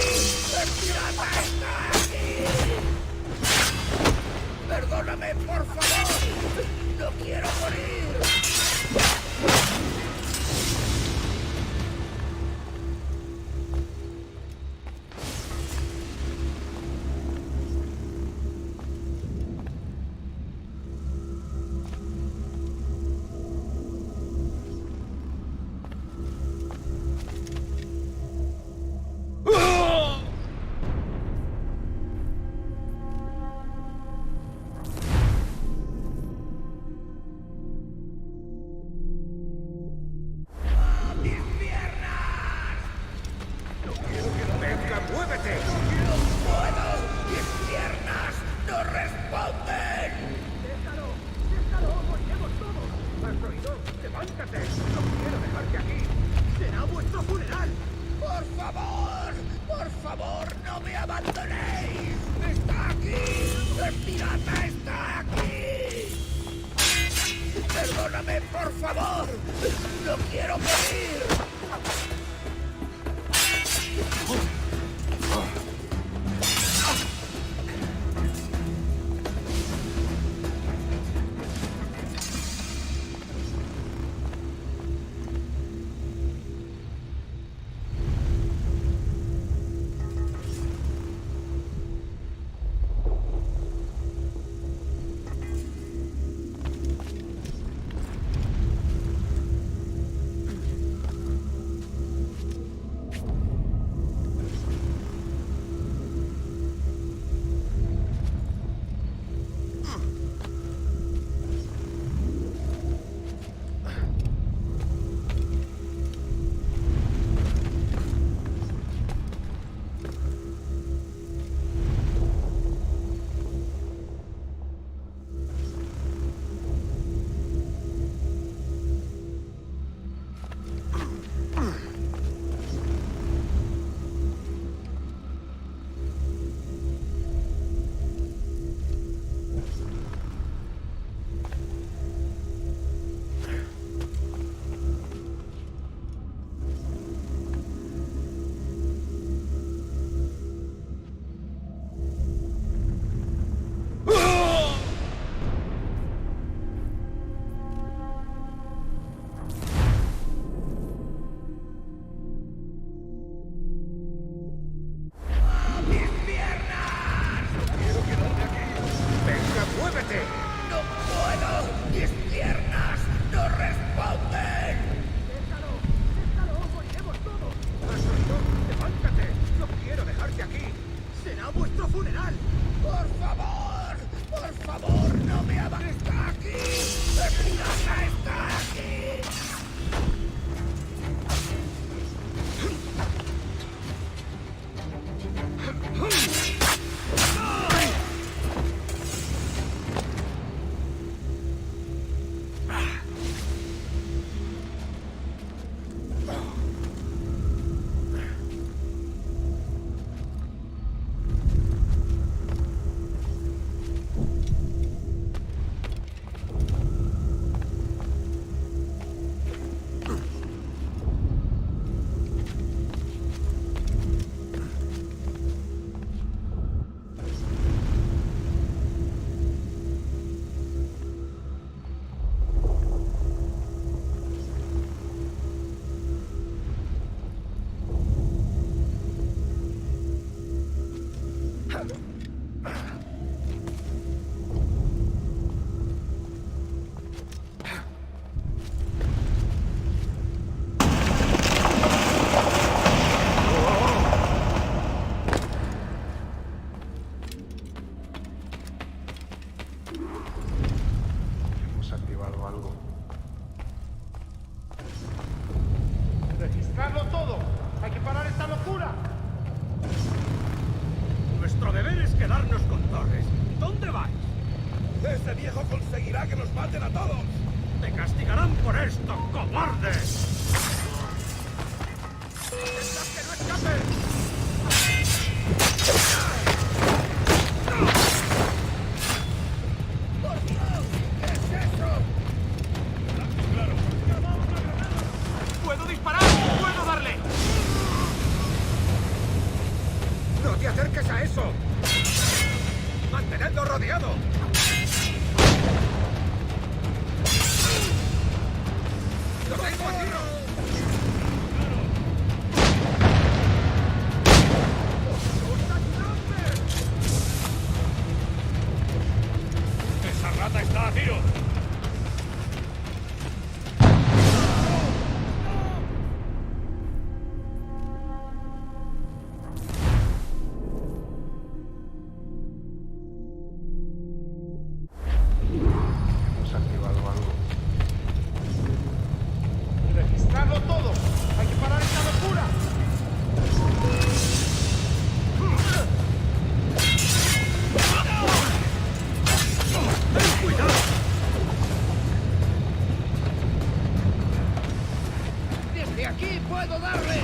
S9: ¡El pirata está aquí! ¡Perdóname, por favor! ¡No quiero morir! ¡Por favor, no me hagas! ¡Está aquí! ¡Está aquí!
S17: ¡Registrarlo todo! ¡Hay que parar esta locura!
S10: Nuestro deber es quedarnos con Torres. ¿Dónde vais?
S9: ¡Ese viejo conseguirá que nos maten a todos!
S10: ¡Te castigarán por esto, cobarde!
S9: ¡Intentad que no escape! ¡Por Dios! ¿Qué es eso?
S10: ¡Claro! ¡Puedo disparar! ¡Puedo darle!
S9: ¡No te acerques a eso! ¡Mantenedlo rodeado! ¡Lo tengo a tiro!
S10: ¡Esa rata está a tiro!
S17: Hemos activado algo. ¡Registrarlo todo! ¡Hay que parar esta locura!
S10: ¡Ten cuidado!
S9: ¡Desde aquí puedo darle!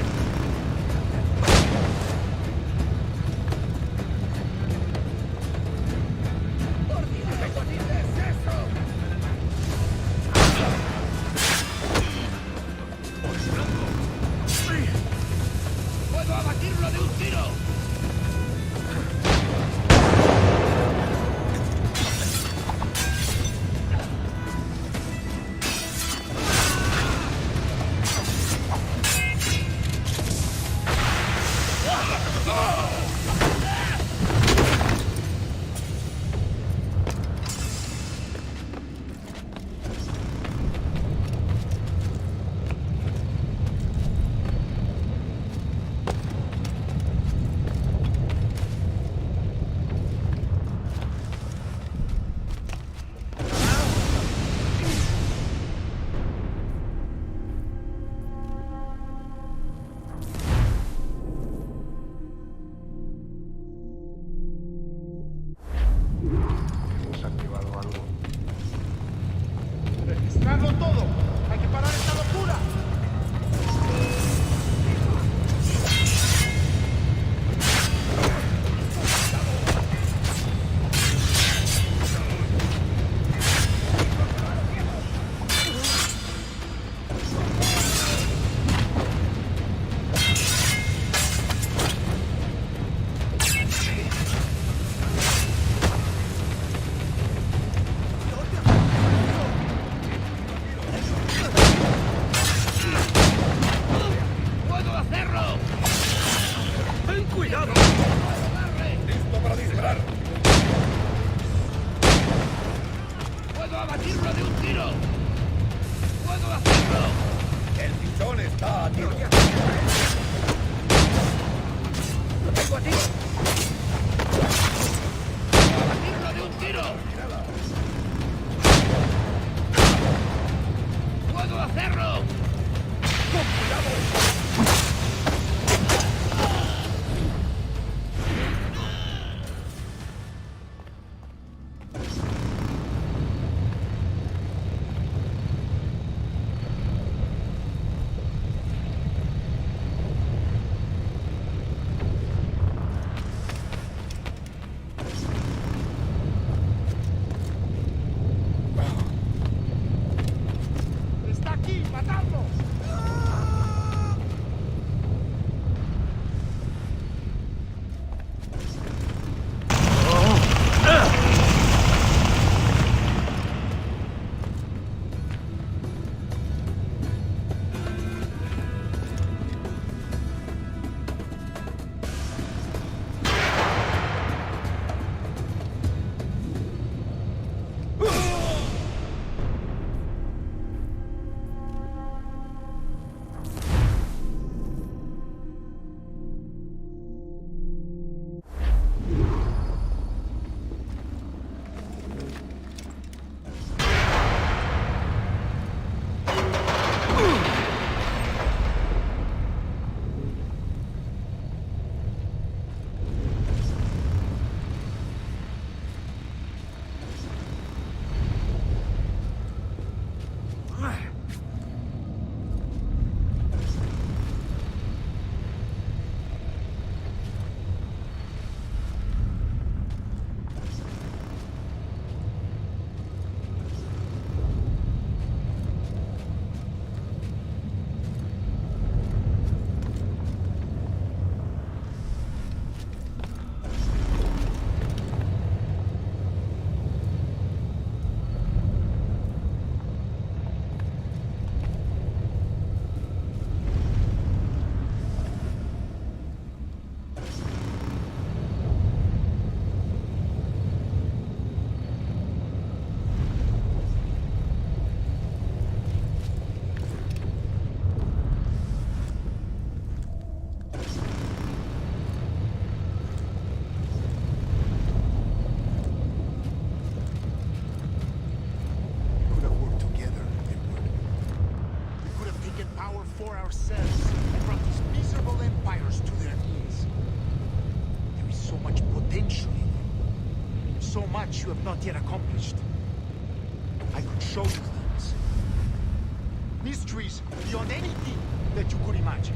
S9: ¡Por Dios! ¿Qué dices eso? ¡Puedo abatirlo de un tiro!
S17: Hemos activado algo. ¡Registrarlo todo! ¡Hay que parar esta locura!
S9: ¡Puedo hacerlo!
S10: ¡Ten cuidado!
S9: ¡Listo para disparar! ¡Puedo abatirlo de un tiro! ¡Puedo hacerlo! ¡El pichón está a tiro! ¡Lo tengo a tiro!
S17: so much you have not yet accomplished. I could show you things. Mysteries beyond anything that you could imagine.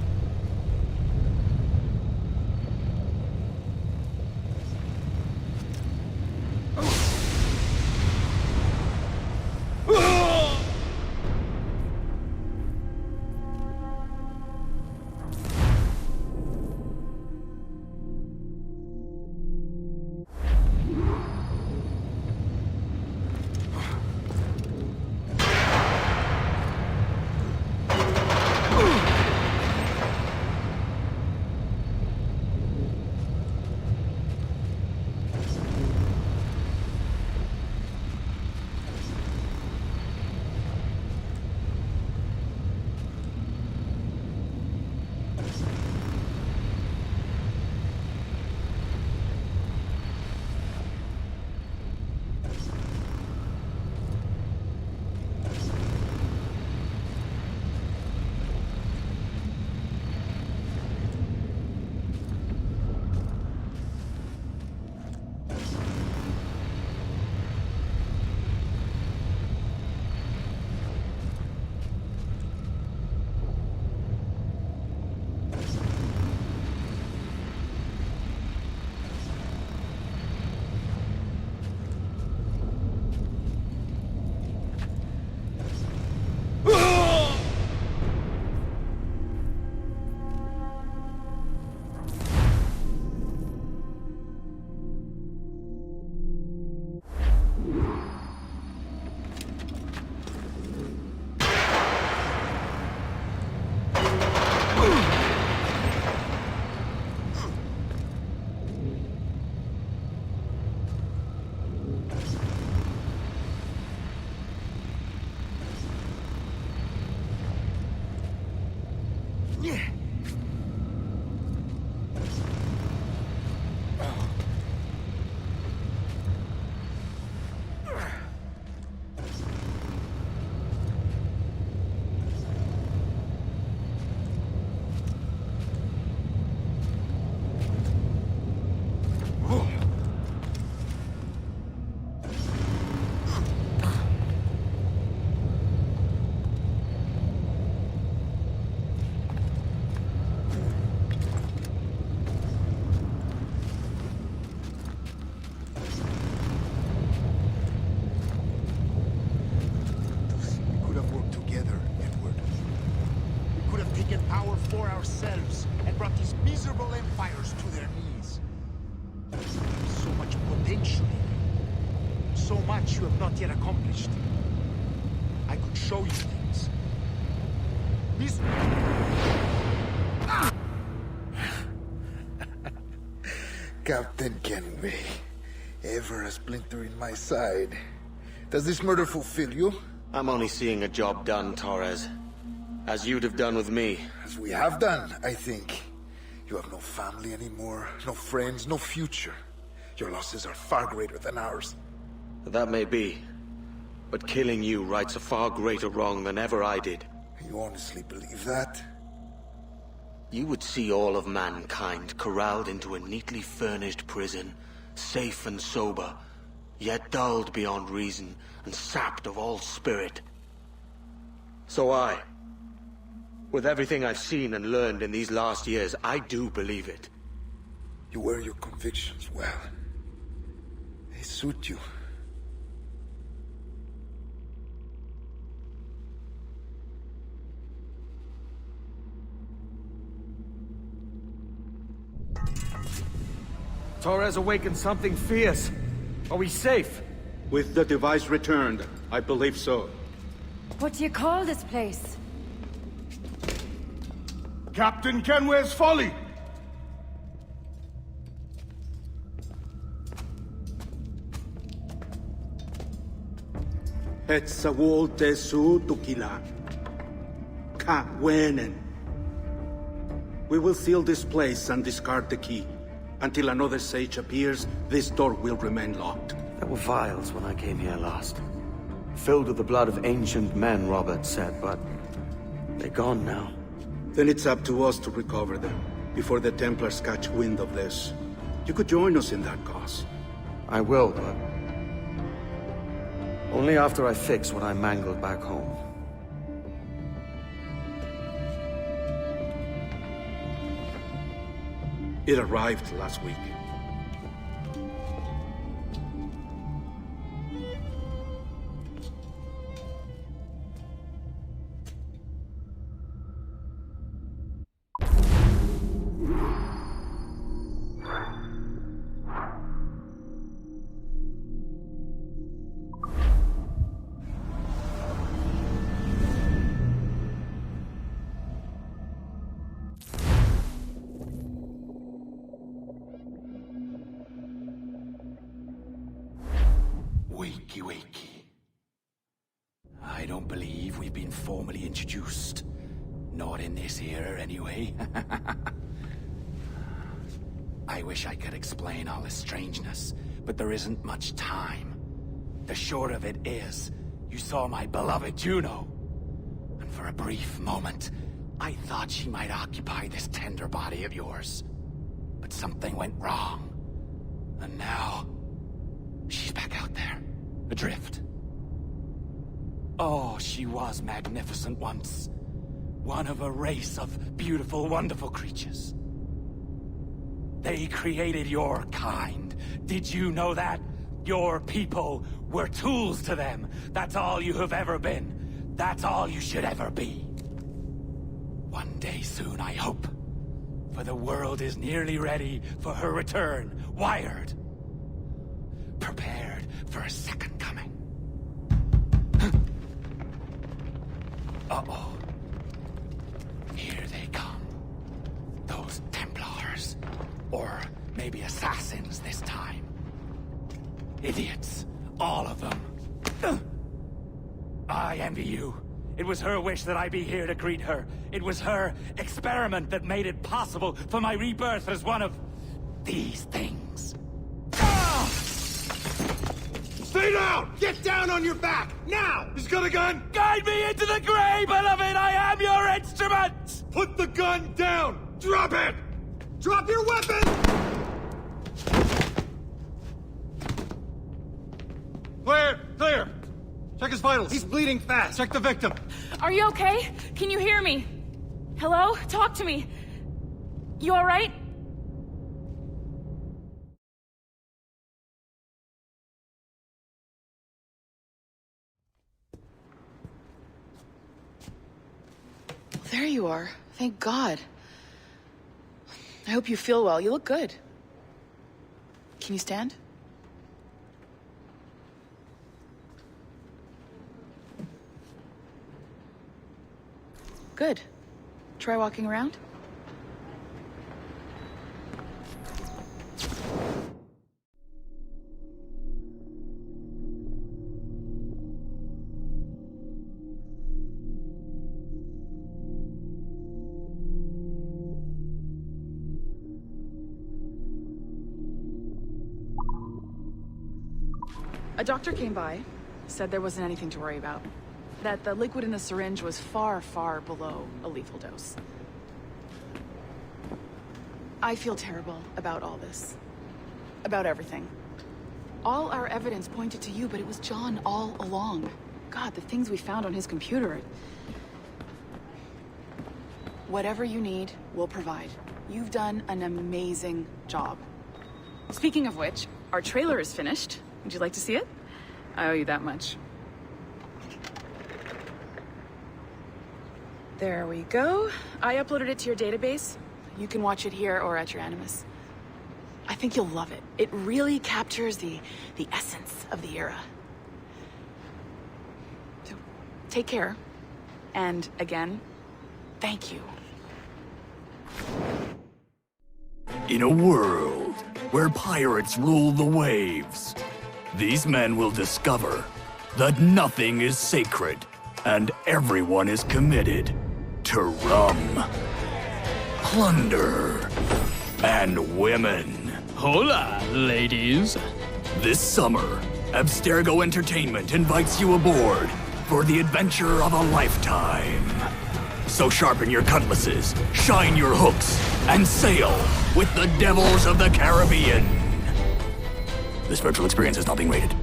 S17: Ourselves and brought these miserable empires to their knees. So much potential in you. So much you have not yet accomplished. I could show you things. These...
S18: Captain Kenway, ever a splinter in my side. Does this murder fulfill you?
S2: I'm only seeing a job done, Torres. As you'd have done with me.
S18: As we have done, I think. You have no family anymore, no friends, no future. Your losses are far greater than ours.
S2: That may be. But killing you rights a far greater wrong than ever I did.
S18: You honestly believe that?
S2: You would see all of mankind corralled into a neatly furnished prison, safe and sober, yet dulled beyond reason and sapped of all spirit. So with everything I've seen and learned in these last years, I do believe it.
S18: You wear your convictions well. They suit you.
S10: Torres awakened something fierce. Are we safe?
S19: With the device returned, I believe so.
S16: What do you call this place?
S17: Captain Kenway's folly!
S19: Etzawol Tesu Tukila. Ka Wenen. We will seal this place and discard the key. Until another sage appears, this door will remain locked.
S6: There were vials when I came here last. Filled with the blood of ancient men, Roberts said, but they're gone now.
S19: Then it's up to us to recover them, before the Templars catch wind of this. You could join us in that cause.
S6: I will, but only after I fix what I mangled back home.
S19: It arrived last week.
S11: Wakey, wakey. I don't believe we've been formally introduced. Not in this era, anyway. I wish I could explain all this strangeness, but there isn't much time. The short of it is, you saw my beloved Juno. And for a brief moment, I thought she might occupy this tender body of yours. But something went wrong. And now, she's back out there. Adrift. Oh, she was magnificent once. One of a race of beautiful, wonderful creatures. They created your kind. Did you know that? Your people were tools to them. That's all you have ever been. That's all you should ever be. One day soon, I hope. For the world is nearly ready for her return. Wired. Prepared for a second coming. Uh-oh. Here they come. Those Templars. Or maybe assassins this time. Idiots. All of them. I envy you. It was her wish that I be here to greet her. It was her experiment that made it possible for my rebirth as one of these things.
S5: Stay down! Get down on your back! Now! He's got a gun!
S10: Guide me into the grave, beloved! I am your instrument!
S5: Put the gun down! Drop it! Drop your weapon! Clear! Clear! Check his vitals. He's bleeding fast. Check the victim.
S3: Are you okay? Can you hear me? Hello? Talk to me. You alright?
S20: There you are. Thank God. I hope you feel well. You look good. Can you stand? Good. Try walking around. A doctor came by, said there wasn't anything to worry about. That the liquid in the syringe was far, far below a lethal dose. I feel terrible about all this. About everything. All our evidence pointed to you, but it was John all along. God, the things we found on his computer. Whatever you need, we'll provide. You've done an amazing job. Speaking of which, our trailer is finished. Would you like to see it? I owe you that much. There we go. I uploaded it to your database. You can watch it here or at your Animus. I think you'll love it. It really captures the essence of the era. So, take care. And again, thank you.
S21: In a world where pirates rule the waves, these men will discover that nothing is sacred and everyone is committed to rum, plunder, and women.
S22: Hola, ladies.
S21: This summer, Abstergo Entertainment invites you aboard for the adventure of a lifetime. So sharpen your cutlasses, shine your hooks, and sail with the devils of the Caribbean. This virtual experience is not being rated.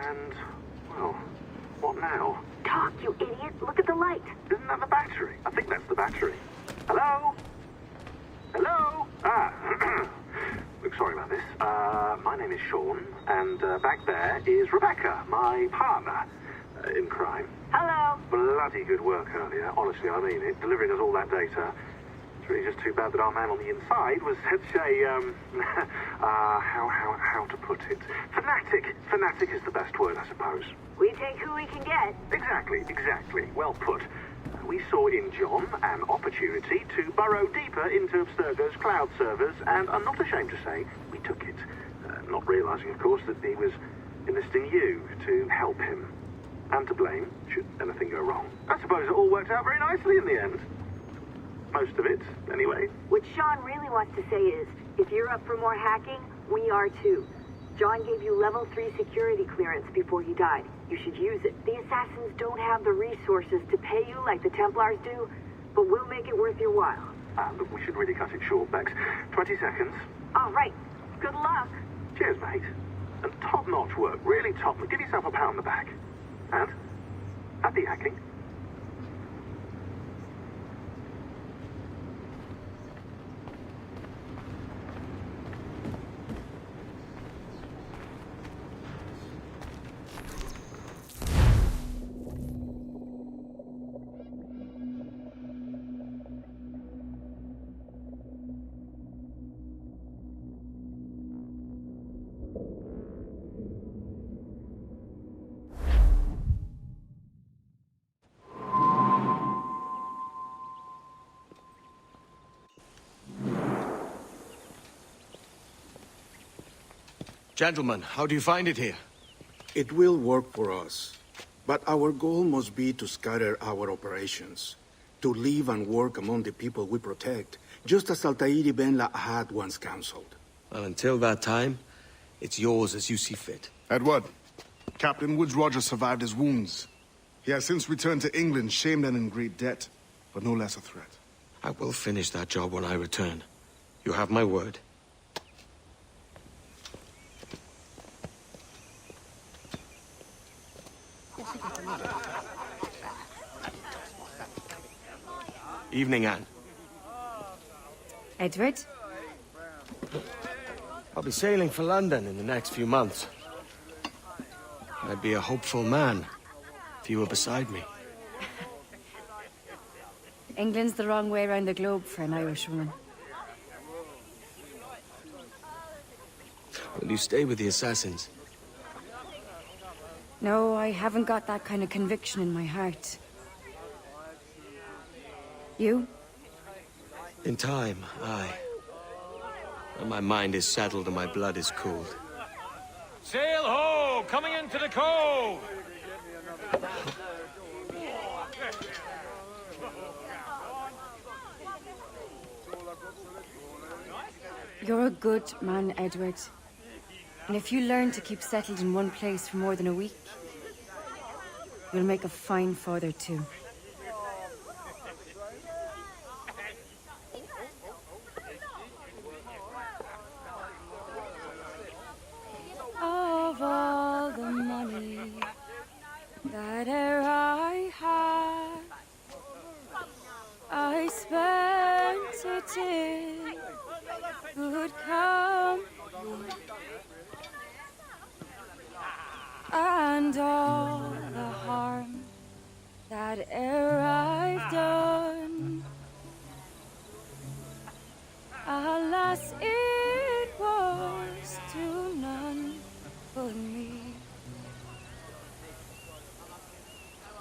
S4: And, well, what now? Talk, you idiot! Look at the light! Isn't that the battery? I think that's the battery. Hello? Hello? Look, sorry about this. My name is Sean, and back there is Rebecca, my partner in crime. Hello. Bloody good work earlier. Honestly, I mean it. Delivering us all that data. It's really just too bad that our man on the inside was such a, how to put it? Fanatic. Fanatic is the best word, I suppose. We take who we can get. Exactly. Well put. We saw in John an opportunity to burrow deeper into Abstergo's cloud servers, and I'm not ashamed to say we took it. Not realizing, of course, that he was enlisting you to help him. And to blame, should anything go wrong. I suppose it all worked out very nicely in the end. Most of it, anyway.
S8: What Sean really wants to say is, if you're up for more hacking, we are too. John gave you level 3 security clearance before he died. You should use it. The assassins don't have the resources to pay you like the Templars do, but we'll make it worth your while.
S4: Look, we should really cut it short, Bex. 20 seconds.
S8: All right. Good luck.
S4: Cheers, mate. And top-notch work. Really top. Give yourself a pat on the back. And happy hacking.
S6: Gentlemen, how do you find it here?
S19: It will work for us. But our goal must be to scatter our operations. To live and work among the people we protect, just as Altair Ben had once counseled.
S6: Well, until that time, it's yours as you see fit.
S23: Edward, Captain Woods Rogers survived his wounds. He has since returned to England, shamed and in great debt, but no less a threat.
S6: I will finish that job when I return. You have my word. Evening, Anne.
S16: Edward?
S6: I'll be sailing for London in the next few months. I'd be a hopeful man if you were beside me.
S16: England's the wrong way around the globe for an Irish woman.
S6: Will you stay with the assassins?
S16: No, I haven't got that kind of conviction in my heart. You?
S6: In time, aye. When my mind is settled and my blood is cooled.
S10: Sail ho! Coming into the cove!
S16: You're a good man, Edward. And if you learn to keep settled in one place for more than a week, you'll make a fine father too. Of all the money that e'er I had, I spent it in good company, and all the harm that e'er I've done, alas, it was to none but me.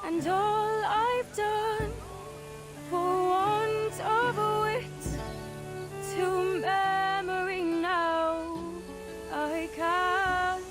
S16: And all I've done for want of wit, to memory now I can't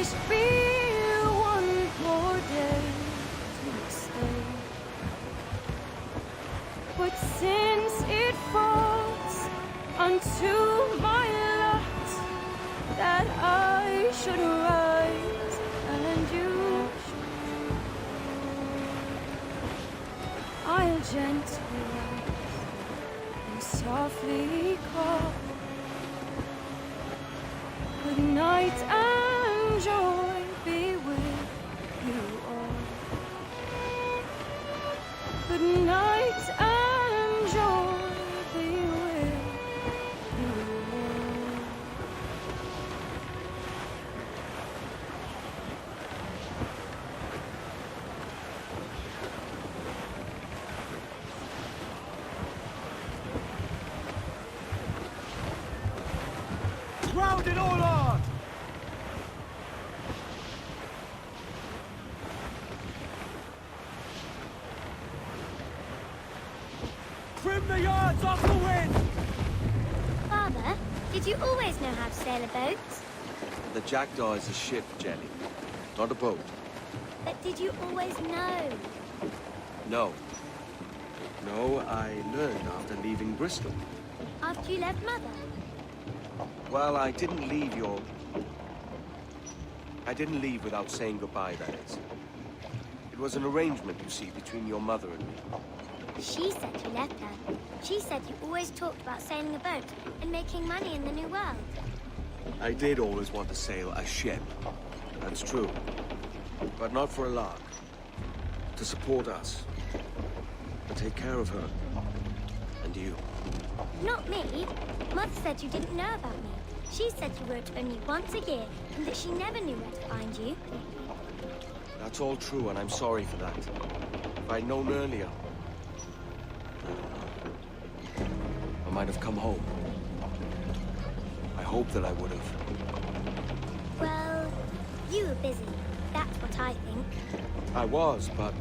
S16: this be one more day to stay? But since it falls unto my lot that I should rise and you should, I'll gently rise and softly call. Good night and joy be with you all. Good night and joy be with you all.
S10: Ground it all on! Trim the yards off the wind!
S1: Father, did you always know how to sail a boat?
S6: The Jackdaw is a ship, Jenny. Not a boat.
S1: But did you always know?
S6: No. No, I learned after leaving Bristol.
S1: After you left Mother?
S6: Well, I didn't leave without saying goodbye, that is. It was an arrangement, you see, between your mother and me.
S1: She said you left her. She said you always talked about sailing a boat and making money in the New World.
S6: I did always want to sail a ship. That's true. But not for a lark. To support us. To take care of her. And you.
S1: Not me. Mother said you didn't know about me. She said you wrote only once a year and that she never knew where to find you.
S6: That's all true, and I'm sorry for that. If I'd known earlier, I might have come home. I hope that I would have.
S1: Well, you were busy. That's what I think.
S6: I was, but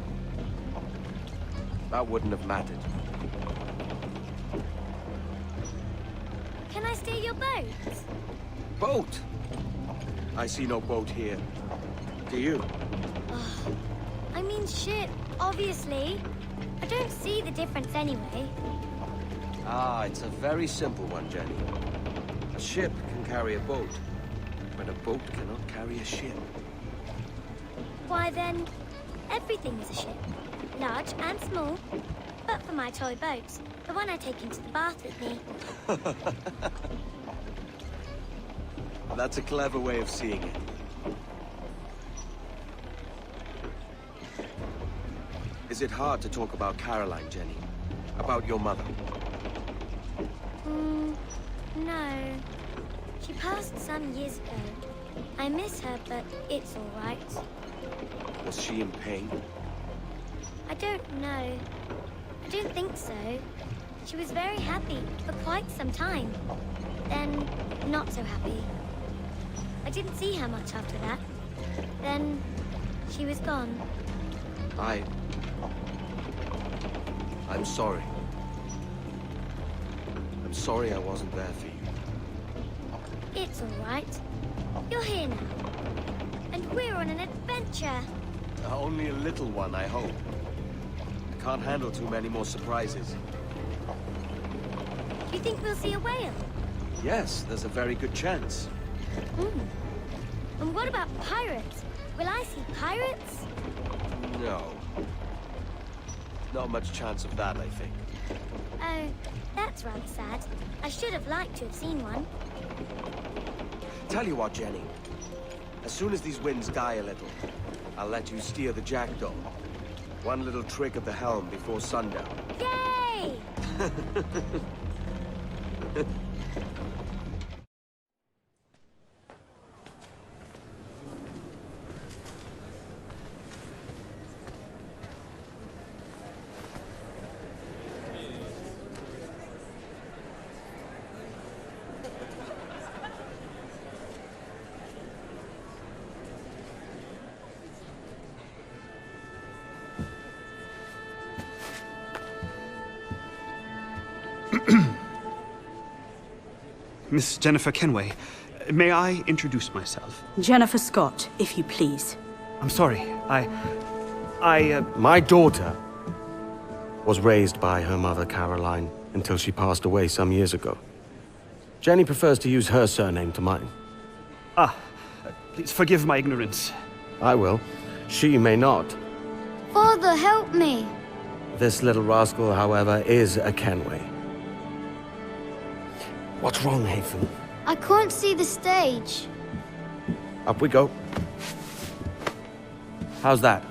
S6: that wouldn't have mattered.
S1: Can I steal your boat?
S6: Boat? I see no boat here. Do you?
S1: I mean ship, obviously. I don't see the difference anyway.
S6: Ah, it's a very simple one, Jenny. A ship can carry a boat, but a boat cannot carry a ship.
S1: Why then, everything is a ship. Large and small. But for my toy boat, the one I take into the bath with me.
S6: That's a clever way of seeing it. Is it hard to talk about Caroline, Jenny? About your mother?
S1: No. She passed some years ago. I miss her, but it's all right.
S6: Was she in pain?
S1: I don't know. I don't think so. She was very happy for quite some time. Then, not so happy. I didn't see her much after that. Then, she was gone.
S6: I'm sorry. I'm sorry I wasn't there for you.
S1: It's all right. You're here now. And we're on an adventure.
S6: Only a little one, I hope. I can't handle too many more surprises.
S1: Do you think we'll see a whale?
S6: Yes, there's a very good chance.
S1: And what about pirates? Will I see pirates?
S6: No. Not much chance of that, I think.
S1: Oh, that's rather sad. I should have liked to have seen one.
S6: Tell you what, Jenny. As soon as these winds die a little, I'll let you steer the Jackdaw. One little trick of the helm before sundown.
S1: Yay!
S7: Miss Jennifer Kenway, May I introduce myself?
S14: Jennifer Scott, if you please.
S7: I'm sorry. My daughter was raised by her mother, Caroline, until she passed away some years ago. Jenny prefers to use her surname to mine. Please forgive my ignorance. I will. She may not.
S1: Father, help me.
S7: This little rascal, however, is a Kenway. What's wrong, Hafen?
S1: I can't see the stage.
S7: Up we go. How's that?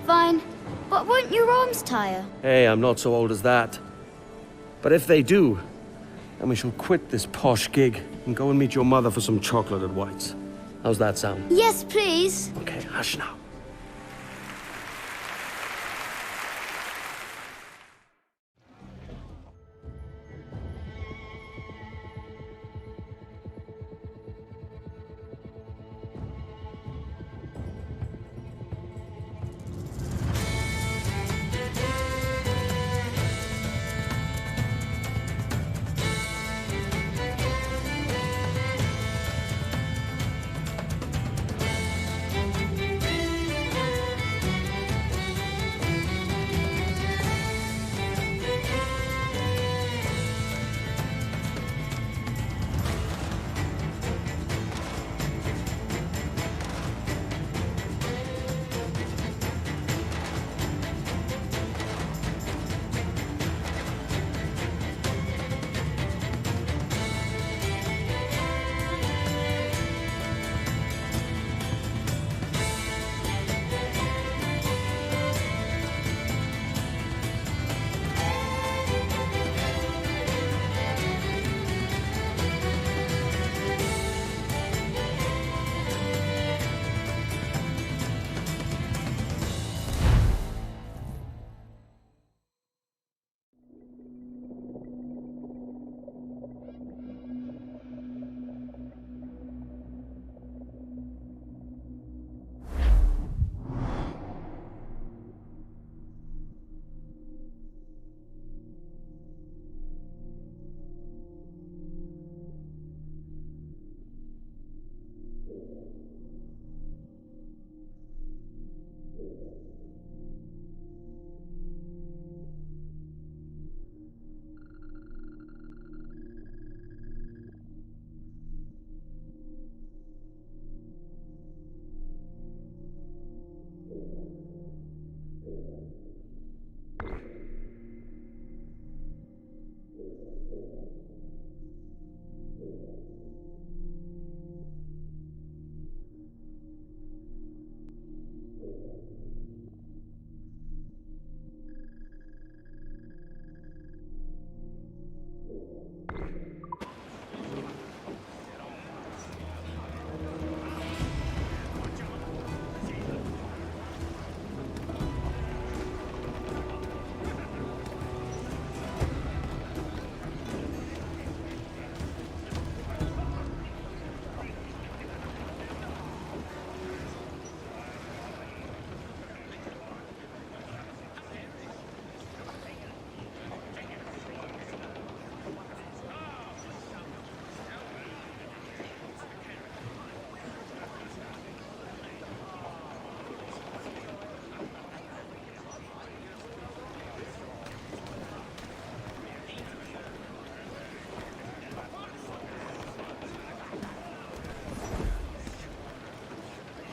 S1: Fine. But won't your arms tire?
S7: Hey, I'm not so old as that. But if they do, then we shall quit this posh gig and go and meet your mother for some chocolate at White's. How's that sound?
S1: Yes, please.
S7: Okay, hush now.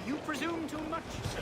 S10: You presume too much, sir.